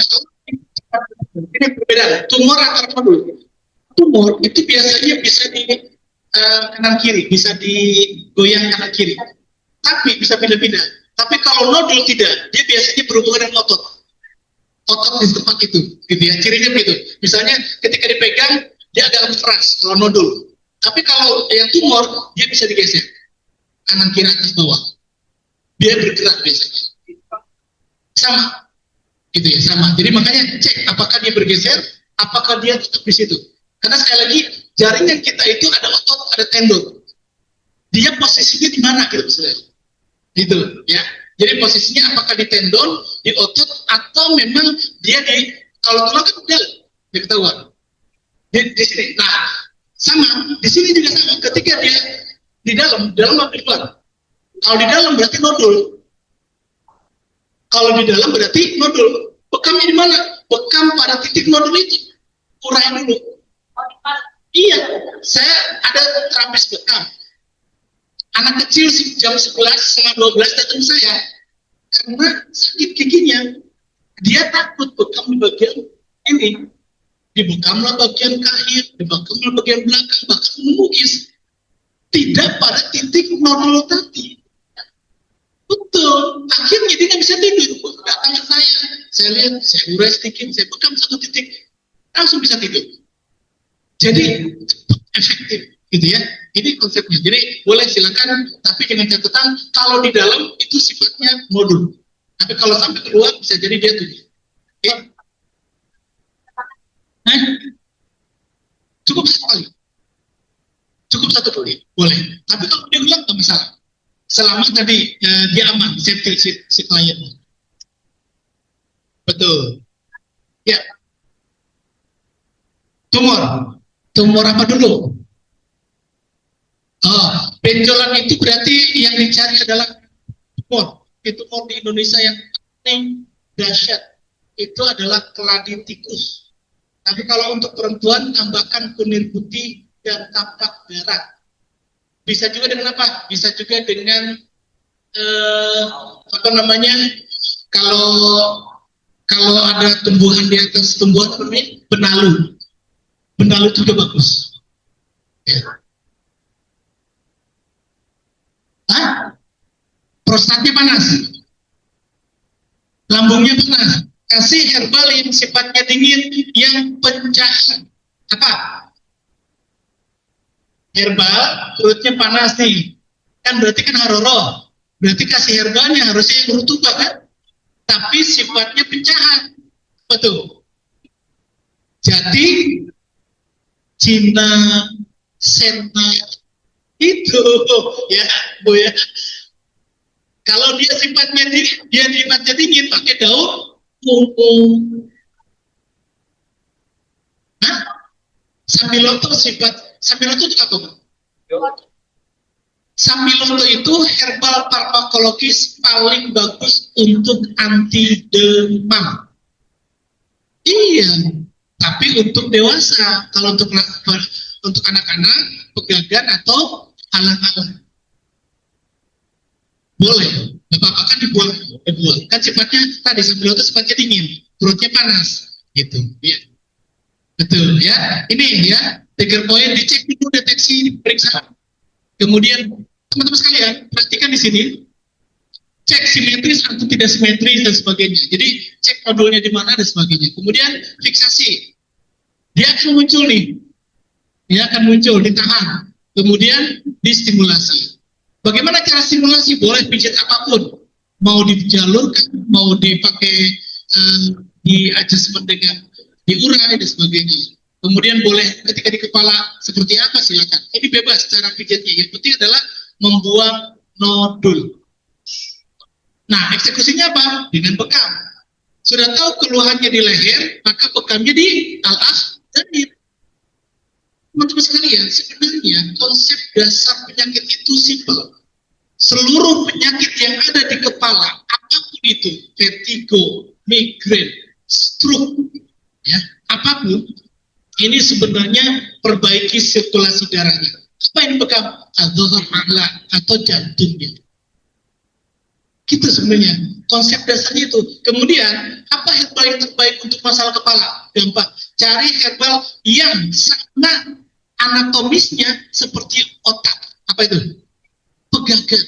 ini perbedaan. Tumor antar nodul. Tumor itu biasanya bisa di kanan kiri, bisa digoyang kanan kiri, tapi bisa pindah-pindah. Tapi kalau nodul tidak, dia biasanya berhubungan dengan otot. Otot di tempat itu, gitu ya. Cirinya begitu. Misalnya ketika dipegang, dia agak keras kalau nodul. Tapi kalau yang tumor, dia bisa digeser. Kanan kiri atas bawah. Dia bergerak biasanya. Sama. Gitu ya, sama. Jadi makanya cek apakah dia bergeser, apakah dia tetap di situ. Karena sekali lagi, jaringan kita itu ada otot, ada tendon. Dia posisinya di mana gitu misalnya. Gitu ya. Jadi posisinya apakah di tendon, di otot, atau memang dia di, kalau tulang kan udah diketahuan. Di sini. Nah, sama, di sini juga sama. Ketika dia di dalam atau di luar. Kalau di dalam berarti nodul. Kalau di dalam berarti nodul. Bekamnya di mana? Bekam pada titik nodul itu. Urai dulu. Iya, saya ada terapis bekam. Anak kecil jam 11, setengah 12 datang saya karena sakit giginya. Dia takut bekam di bagian ini, dibekamlah bagian kahir, dibekamlah bagian belakang, bahkan memukis. Tidak pada titik nodul tadi. Betul. Akhirnya dia nggak bisa tidur. Datang ke saya lihat, saya urai sedikit, saya bekam satu titik, langsung bisa tidur. Jadi efektif, gitu ya. Ini konsepnya. Jadi boleh silakan, tapi dengan catatan kalau di dalam itu sifatnya modul. Tapi kalau sampai keluar bisa jadi dia 7. Oke? Nah, cukup satu kali. Cukup satu kali, boleh. Tapi kalau dia ulang nggak masalah. Selama tadi dia aman, safety si klien. Betul. Ya. Tumor apa dulu? Benjolan itu berarti yang dicari adalah tumor. Tumor di Indonesia yang paling dahsyat itu adalah keladi tikus. Tapi kalau untuk perempuan tambahkan kunir putih dan tapak darah. Bisa juga dengan apa? Bisa juga dengan kalau ada tumbuhan di atas tumbuhan apa namanya? Benalu. Benalu juga bagus. Ya. Prostatnya panas, lambungnya panas, kasih herbal yang sifatnya dingin, yang pencahar. Apa? Herbal, perutnya panas nih, kan berarti kan haroro, berarti kasih herbalnya harusnya yang rutubah kan? Tapi sifatnya pencahar, betul. Jadi Cina, Sena, itu ya Bu ya. Kalau dia sifatnya dingin pakai daun ungu. Sambiloto Sambiloto itu apa, Bu? Sambiloto itu herbal farmakologis paling bagus untuk anti demam. Iya, tapi untuk dewasa. Kalau untuk anak-anak, pegagan atau alang-alang. Boleh, Bapak kan dibuang. Kan sifatnya tadi sambil itu sifatnya dingin, perutnya panas, gitu. Ya. Betul ya. Ini ya, trigger point dicek dulu, deteksi, periksa. Kemudian teman-teman sekalian perhatikan di sini, cek simetris atau tidak simetris dan sebagainya. Jadi cek nodulnya di mana dan sebagainya. Kemudian fiksasi, dia akan muncul nih, dia akan muncul, ditahan, kemudian distimulasi. Bagaimana cara stimulasi? Boleh pijat apapun, mau dijalurkan, mau dipakai di adjustment dengan diurai dan sebagainya. Kemudian boleh ketika di kepala seperti apa silakan. Ini bebas cara pijatnya. Yang penting adalah membuang nodul. Nah, eksekusinya apa? Dengan bekam. Sudah tahu keluhannya di leher, maka bekamnya di al-afdhanir. Teman-teman sekalian, sebenarnya konsep dasar penyakit itu simpel. Seluruh penyakit yang ada di kepala, apapun itu, vertigo, migrain, stroke, ya, apapun, ini sebenarnya perbaiki sirkulasi darahnya. Apa yang bekam? Adzohar a'la atau jantungnya. Gitu sebenarnya konsep dasarnya itu. Kemudian apa herbal yang terbaik untuk masalah kepala? Gampang, cari herbal yang sama anatomisnya seperti otak. Apa itu? Pegagan.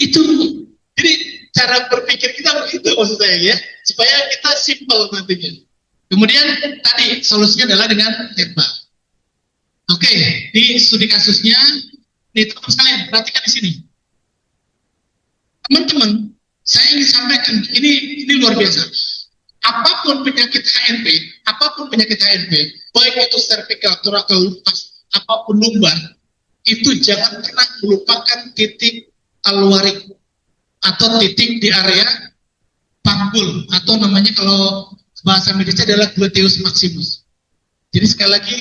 Itu. Jadi cara berpikir kita begitu maksud saya ya, supaya kita simple nantinya. Kemudian tadi solusinya adalah dengan herbal. Oke, di studi kasusnya, nih teman sekalian perhatikan di sini. Teman-teman, saya ingin sampaikan ini luar biasa. Apapun penyakit HNP, baik itu cervical, thoracal, lumpas, apapun lumbar, itu jangan pernah melupakan titik alwarik atau titik di area panggul atau namanya kalau bahasa medisnya adalah gluteus maximus. Jadi sekali lagi,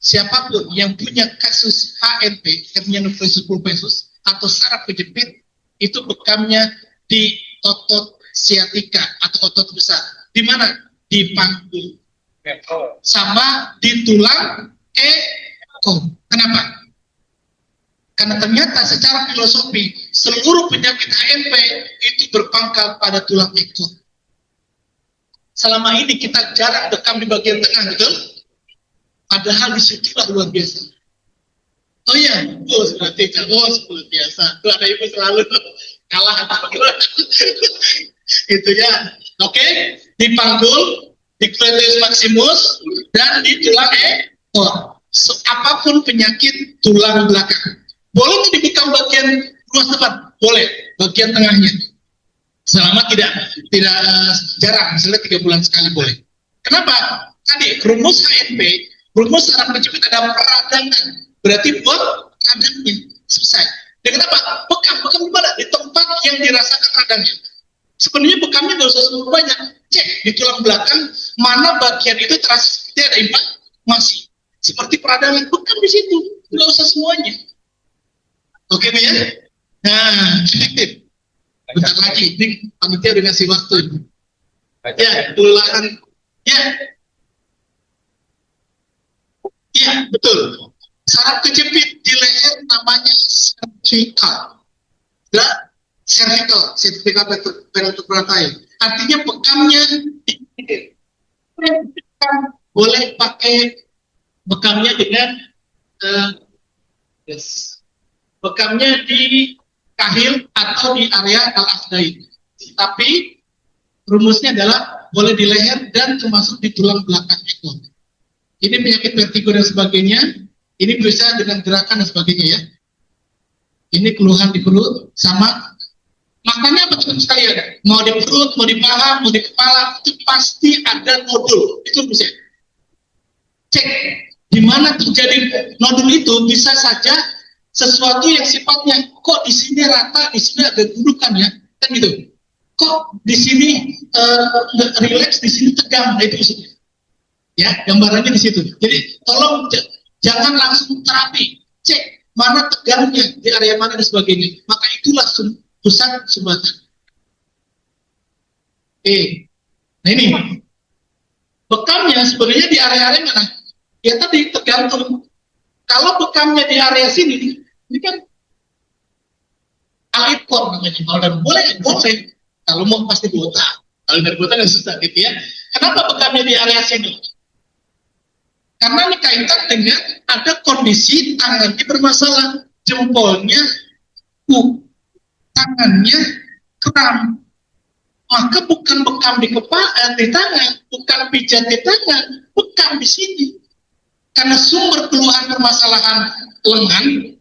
siapapun yang punya kasus HNP, hernia nephrosis pulposus atau saraf kejepit, itu bekamnya di otot sciatica atau otot besar. Di mana? Di panggul. Sama di tulang ekor. Kenapa? Karena ternyata secara filosofi seluruh penyakit HNP itu berpangkal pada tulang ekor. Selama ini kita jarang bekam di bagian tengah, betul? Padahal disitulah luar biasa. Oh iya, berarti luar biasa. Itu ada ibu selalu kalah atau itu ya. Oke, di panggul, di gluteus maximus, dan di tulang ekor. Apapun penyakit tulang belakang. Boleh tuh dibekam bagian ruas depan? Boleh, bagian tengahnya. Selama tidak jarang, misalnya 3 bulan sekali boleh. Kenapa? Tadi rumus HNP, rumus saraf kejepit ada peradangan. Berarti buat radangnya selesai. Dan kenapa? Bekam di mana? Di tempat yang dirasakan radangnya. Sebenarnya bekamnya nggak usah semua banyak. Cek di tulang belakang mana bagian itu terasa seperti ada inflamasi. Seperti peradangan, bekam di situ. Nggak usah semuanya. Oke, ya? Nah, efektif. Bentar lagi, ini panitia udah ngasih waktu. Ya, kelelahan. Ya, betul. Saraf kejepit di leher namanya cervical. Ya, cervical vertebrae. Artinya bekamnya boleh pakai bekamnya dengan bekamnya di kahil atau di area al-afdai. Tapi rumusnya adalah boleh di leher dan termasuk di tulang belakang ekor. Ini penyakit vertigo dan sebagainya. Ini bisa dengan gerakan dan sebagainya ya. Ini keluhan di perut sama makanya apa teman sekalian? Mau di perut, mau di paha, mau di kepala, itu pasti ada nodul. Itu bisa. Cek di mana terjadi nodul itu bisa saja sesuatu yang sifatnya kok di sini rata, di sini ada gundukan ya, kan gitu. Kok di sini relax, di sini tegang, nah itu maksudnya. Ya, gambarannya di situ. Jadi tolong jangan langsung terapi, cek mana tegangnya di area mana dan sebagainya. Maka itulah pusat sumbatan. Nah ini bekamnya sebenarnya di area-area mana? Ya tadi tergantung. Kalau bekamnya di area sini, ini kan alikor namanya. Kalau boleh. Kalau mau pasti botak. Kalau dari botak nggak susah gitu ya. Kenapa bekamnya di area sini? Karena ini kaitan dengan ada kondisi tangannya bermasalah, jempolnya, tangannya kram. Maka bukan bekam di kepala, di tangan, bukan pijat di tangan, bekam di sini. Karena sumber keluhan permasalahan lengan,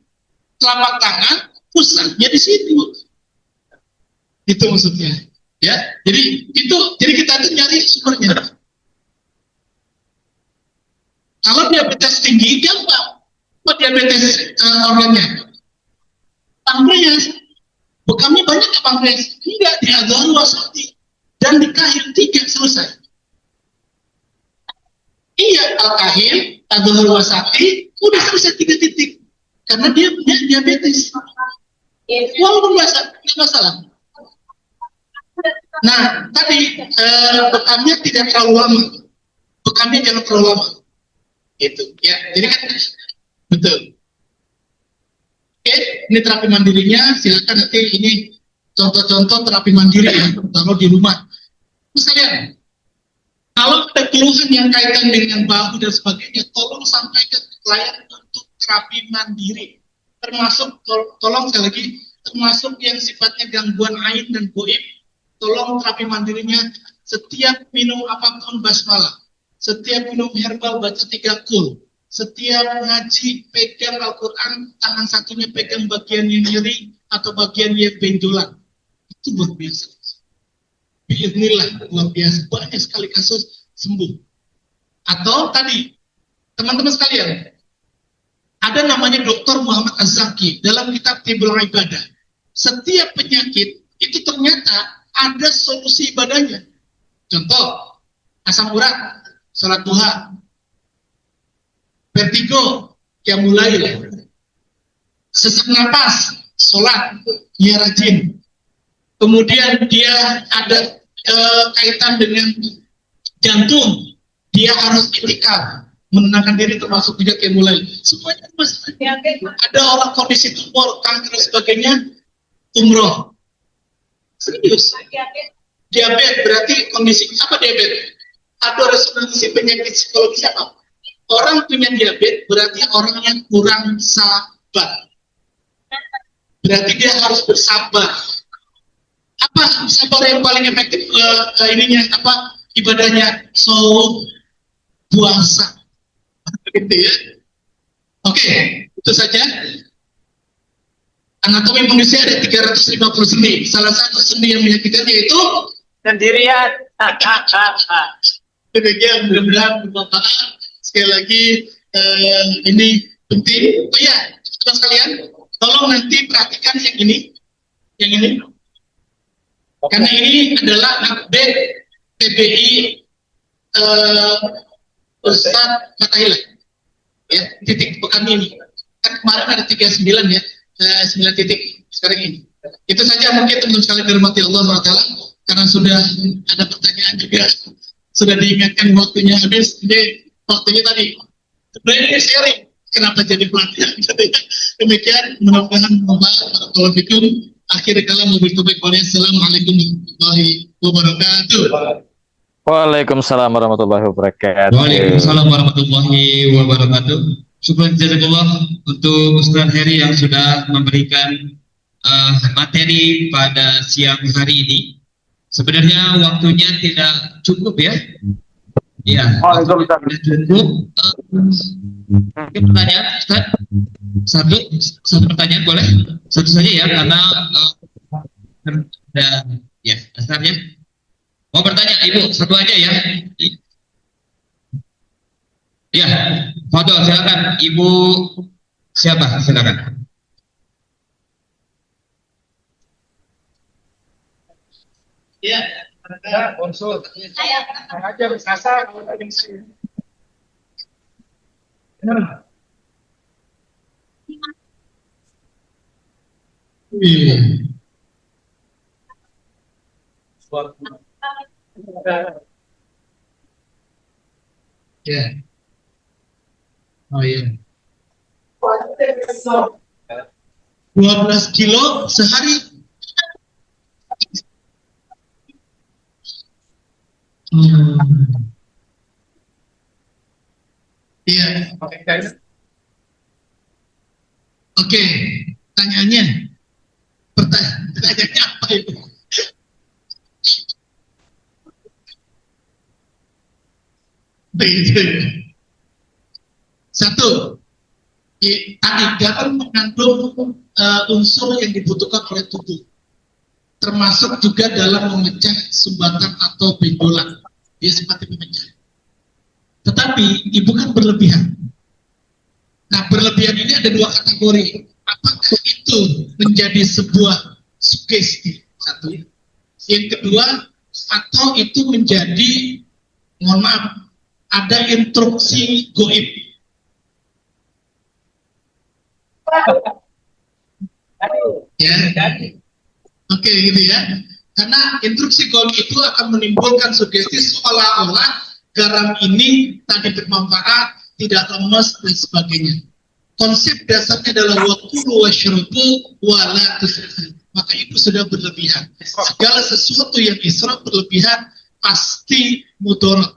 telapak tangan, pusatnya di situ. Itu maksudnya. Ya, jadi kita tuh nyari sumbernya. Kalau diabetes tinggi gampang. Apa diabetes organnya? Pankreas. Bekamnya banyak ke pankreas? Tidak, di adhara wasati dan di kahil 3 selesai. Iya, al-kahil, adhara wasati udah selesai 3 titik. Karena dia punya diabetes. Walaupun nggak masalah. Nah, tadi bekamnya tidak terlalu lama. Bekamnya jangan terlalu lama. Itu ya, jadi kan betul. Oke, ini terapi mandirinya. Silakan nanti ini contoh-contoh terapi mandiri ya, taruh di rumah. Misalnya, kalau ada keluhan yang kaitan dengan bahu dan sebagainya, tolong sampaikan ke klien untuk terapi mandiri. Termasuk tolong sekali lagi termasuk yang sifatnya gangguan ain dan goib, tolong terapi mandirinya. Setiap minum apapun basmalah, setiap minum herbal baca 3 kul, setiap ngaji pegang Al-Quran, tangan satunya pegang bagian yang nyeri atau bagian yang benjolan. Itu luar biasa. Bismillah, luar biasa. Banyak sekali kasus sembuh. Atau tadi, teman-teman sekalian, ada namanya Dr. Muhammad Az-Zaki dalam kitab Tibbul Ibadah. Setiap penyakit itu ternyata ada solusi ibadahnya. Contoh, asam urat, salat duha, vertigo, yang mulai sesak napas, sholat, dia rajin. Kemudian dia ada kaitan dengan jantung, dia harus itikaf, menenangkan diri, termasuk juga kayak mulai. Semuanya masalah. Ada orang kondisi tumor, kanker dan sebagainya, umroh. Serius. Diabetes berarti kondisi apa diabetes? Ada resonansi penyakit psikologis apa? Orang punya diabetes berarti orang yang kurang sabar. Berarti dia harus bersabar. Apa sabar yang paling efektif ibadahnya? Puasa. Gitu ya. Oke, itu saja. Anatomi manusia ada 350 sendi. Salah satu sendi yang menyakitkan yaitu Sendirian. demikian, mudah-mudahan bermanfaat. Sekali lagi ini penting. Oh ya, teman sekalian, tolong nanti perhatikan yang ini. Karena ini adalah update PBI Ustadz Fatahillah. Ya, titik pekan ini. Kan kemarin ada 39 ya, 9 titik sekarang ini. Itu saja mungkin teman-teman sekalian dirahmati Allah SWT. Karena sudah ada pertanyaan juga, sudah diingatkan waktunya habis. Jadi waktunya tadi sebenarnya sharing kenapa jadi pelatihan. Demikian, mudah-mudahan bermanfaat. Barakallahu fikum. Akhir kalam wabillahi taufiq. Assalamualaikum warahmatullahi wabarakatuh. Waalaikumsalam warahmatullahi wabarakatuh. Waalaikumsalam warahmatullahi wabarakatuh. Syukur jazakallah untuk Ustaz Heri yang sudah memberikan materi pada siang hari ini. Sebenarnya waktunya tidak cukup ya. Iya. Tidak cukup. Pertanyaan, Ustaz? Satu pertanyaan boleh? Satu saja ya, karena ada ya dasarnya. Mau bertanya, Ibu, satu aja ya. Ya, Fadol, silakan. Ibu siapa? Silakan. Ya, Ada konsul. Saya aja berkasa kalau ada yang sih. Ya. Oh iya. 12 kilo sehari. Iya. Oke, pertanyaannya apa itu? Satu, tadi garam mengandung unsur yang dibutuhkan oleh tubuh, termasuk juga dalam memecah sumbatan atau benjolan. Dia seperti memecah. Tetapi ibu kan berlebihan. Nah, berlebihan ini ada dua kategori. Apakah itu menjadi sebuah sugesti? Satu. Yang kedua, atau itu menjadi, mohon maaf, ada instruksi goib. Ya. Oke, gitu ya. Karena instruksi goib itu akan menimbulkan sugesti seolah-olah garam ini tadi bermanfaat, tidak lemas dan sebagainya. Konsep dasarnya adalah wakulu wasyrubu wala tusrifu. Maka itu sudah berlebihan. Segala sesuatu yang israf berlebihan pasti mudarat.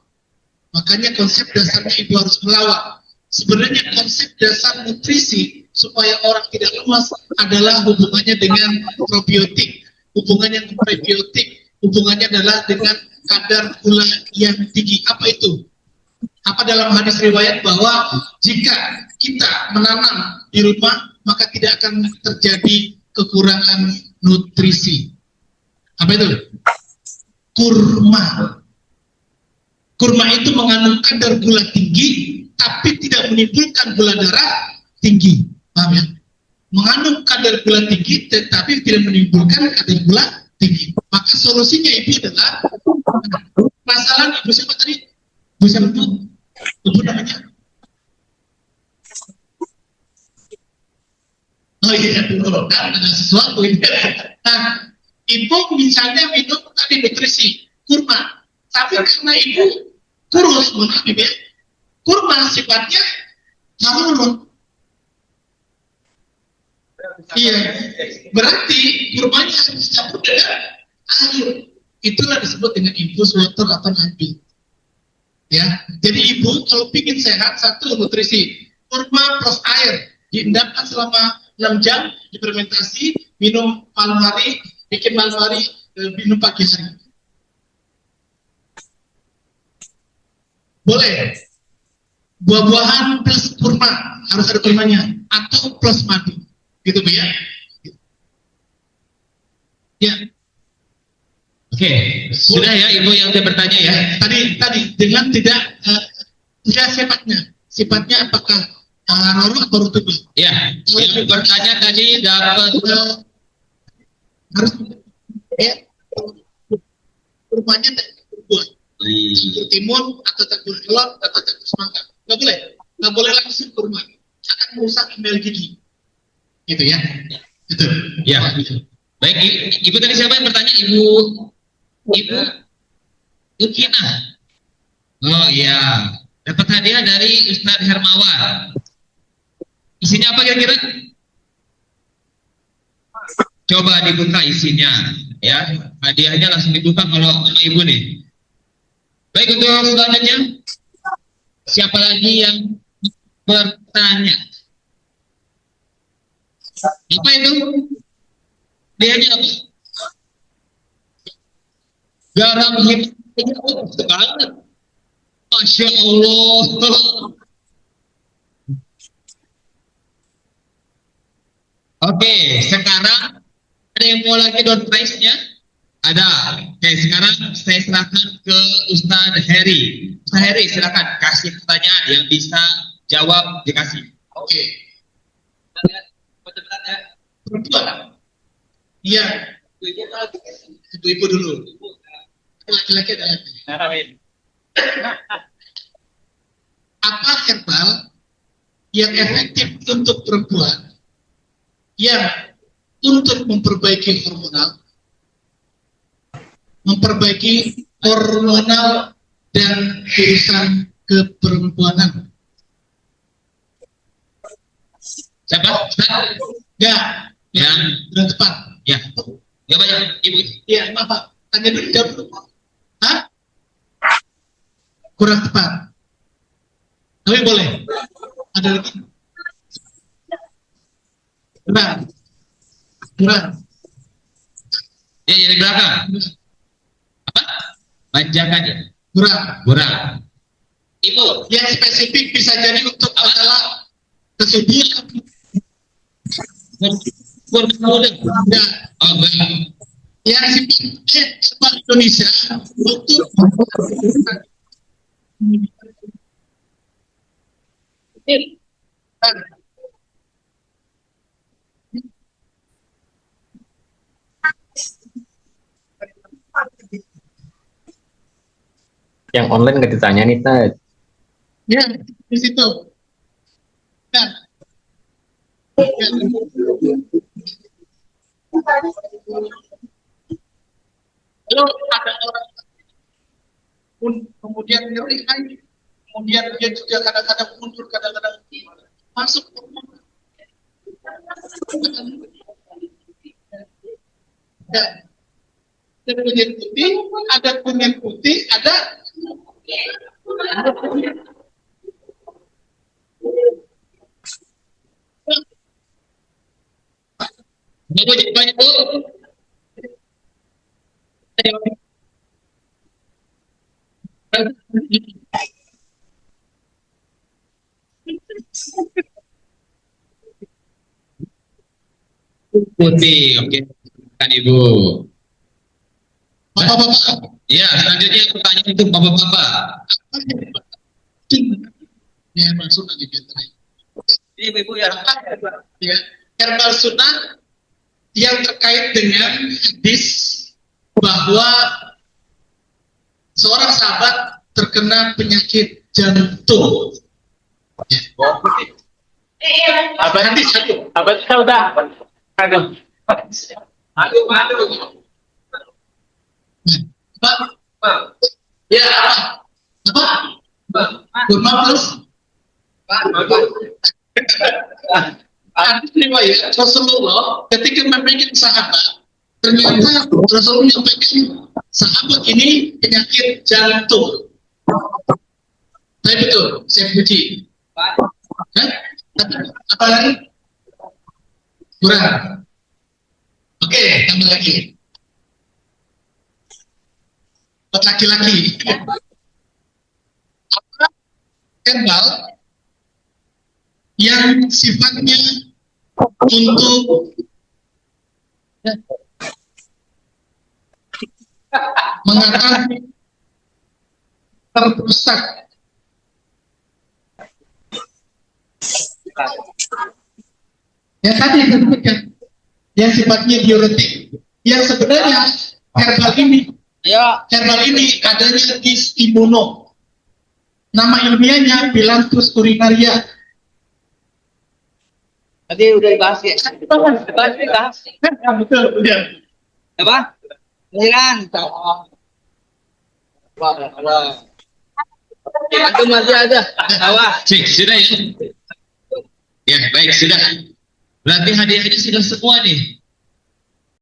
Makanya konsep dasarnya ibu harus melawan. Sebenarnya konsep dasar nutrisi supaya orang tidak lemas adalah hubungannya dengan probiotik, hubungannya dengan prebiotik, hubungannya adalah dengan kadar gula yang tinggi. Apa itu? Apa dalam hadis riwayat bahwa jika kita menanam di rumah maka tidak akan terjadi kekurangan nutrisi. Apa itu? Kurma. Kurma itu mengandung kadar gula tinggi tapi tidak menimbulkan gula darah tinggi. Paham ya? Mengandung kadar gula tinggi tetapi tidak menimbulkan kadar gula tinggi. Maka solusinya itu adalah masalah ibu siapa tadi? Ibu siapa itu? Ibu namanya? Oh iya, kan ada sesuatu ini. Nah, ibu misalnya minum tadi nutrisi kurma, tapi karena ibu kurus, maaf ibu ya, kurma sifatnya harus. Iya, berarti kurmanya harus dicampur dengan air. Itulah disebut dengan infus water atau nabi. Ya, jadi ibu kalau ingin sehat, satu nutrisi kurma plus air diendapkan selama 6 jam, difermentasi, minum malam hari, bikin malam hari, minum pagi hari. Boleh. Buah-buahan plus kurma, harus ada kurmanya, atau plus madu. Gitu Bu ya. Ya. Oke, sudah ya Ibu yang bertanya ya. Tadi dengan tidak sifatnya apakah roro atau rutubah? Ya, yang bertanya tadi dapat harus ya kurmanya buah. Timun atau campur elon atau campur semangka. Nggak boleh langsung kurma. Akan merusak embel gigi. Gitu ya. Gitu. Ya. Baik, Ibu tadi siapa yang bertanya? Ibu Yukina. Oh iya, dapat hadiah dari Ustadz Hermawan. Isinya apa kira-kira? Coba dibuka isinya, ya. Hadiahnya langsung dibuka kalau sama Ibu nih. Baik, untuk selanjutnya, siapa lagi yang bertanya? Apa itu? Hadiahnya apa? Garam hitam banget. Masya Allah. Oke, sekarang ada yang mau lagi door prize-nya? Ada. Oke, sekarang saya serahkan ke Ustadz Heri. Ustadz Heri, silakan kasih pertanyaan yang bisa jawab dikasih. Oke. Perempuan. Iya. Ibu-ibu dulu. Laki-laki ada laki. Apa herbal yang efektif untuk perempuan yang untuk memperbaiki hormonal dan urusan keperempuanan? Siapa? Ya, sudah tepat. Ya. Ya banyak, Ibu. Iya, Pak. Tanya dulu, jawab dulu. Hah? Kurang tepat. Tapi boleh. Ada lagi? Kurang. Ya, di belakang. Apa? Panjangan ya? Kurang. Ibu. Yang spesifik bisa jadi untuk masalah kesuburan. Ya. Oh, baik. Yang sebab Indonesia untuk Yang online nggak ditanya nih, Tad. ya di situ. Ya. Lalu ada orang kemudian nyeri, kemudian dia juga kadang-kadang mundur, kadang-kadang masuk ke rumah. Ya. Ada kunyit putih, ada Bapak jawabannya Bu. Putih, oke. Kan Ibu. Bapak-bapak, Ya, selanjutnya pertanyaan untuk bapak-bapak. ya maksud lagi gitu. Ibu ya. Ya, herbal sunnah yang terkait dengan hadis bahwa seorang sahabat terkena penyakit jantung. Apa nanti satu? Apa itu udah? Aduh. Pak, ya, apa? Kurma plus? Hadis riwayat Rasulullah ketika memegang sahabat, ternyata Rasulullah menyampaikan sahabat ini penyakit jantung. Saya betul, saya puji. Hah? Apa lagi? Kurang. Oke, tambah lagi. Buat laki-laki. Apa herbal yang sifatnya untuk mengatasi terpusat yang tadi saya sebutkan, yang sifatnya diuretik, yang sebenarnya herbal ini adanya di imuno. Nama ilmiahnya Phyllanthus urinaria. Tadi udah dibahas ya. Dibahas. Ya, betul, betul. Apa? Beneran. Itu masih ada. Awah. Cik, sudah ya? Ya, baik, sudah. Berarti hadiahnya sudah semua nih.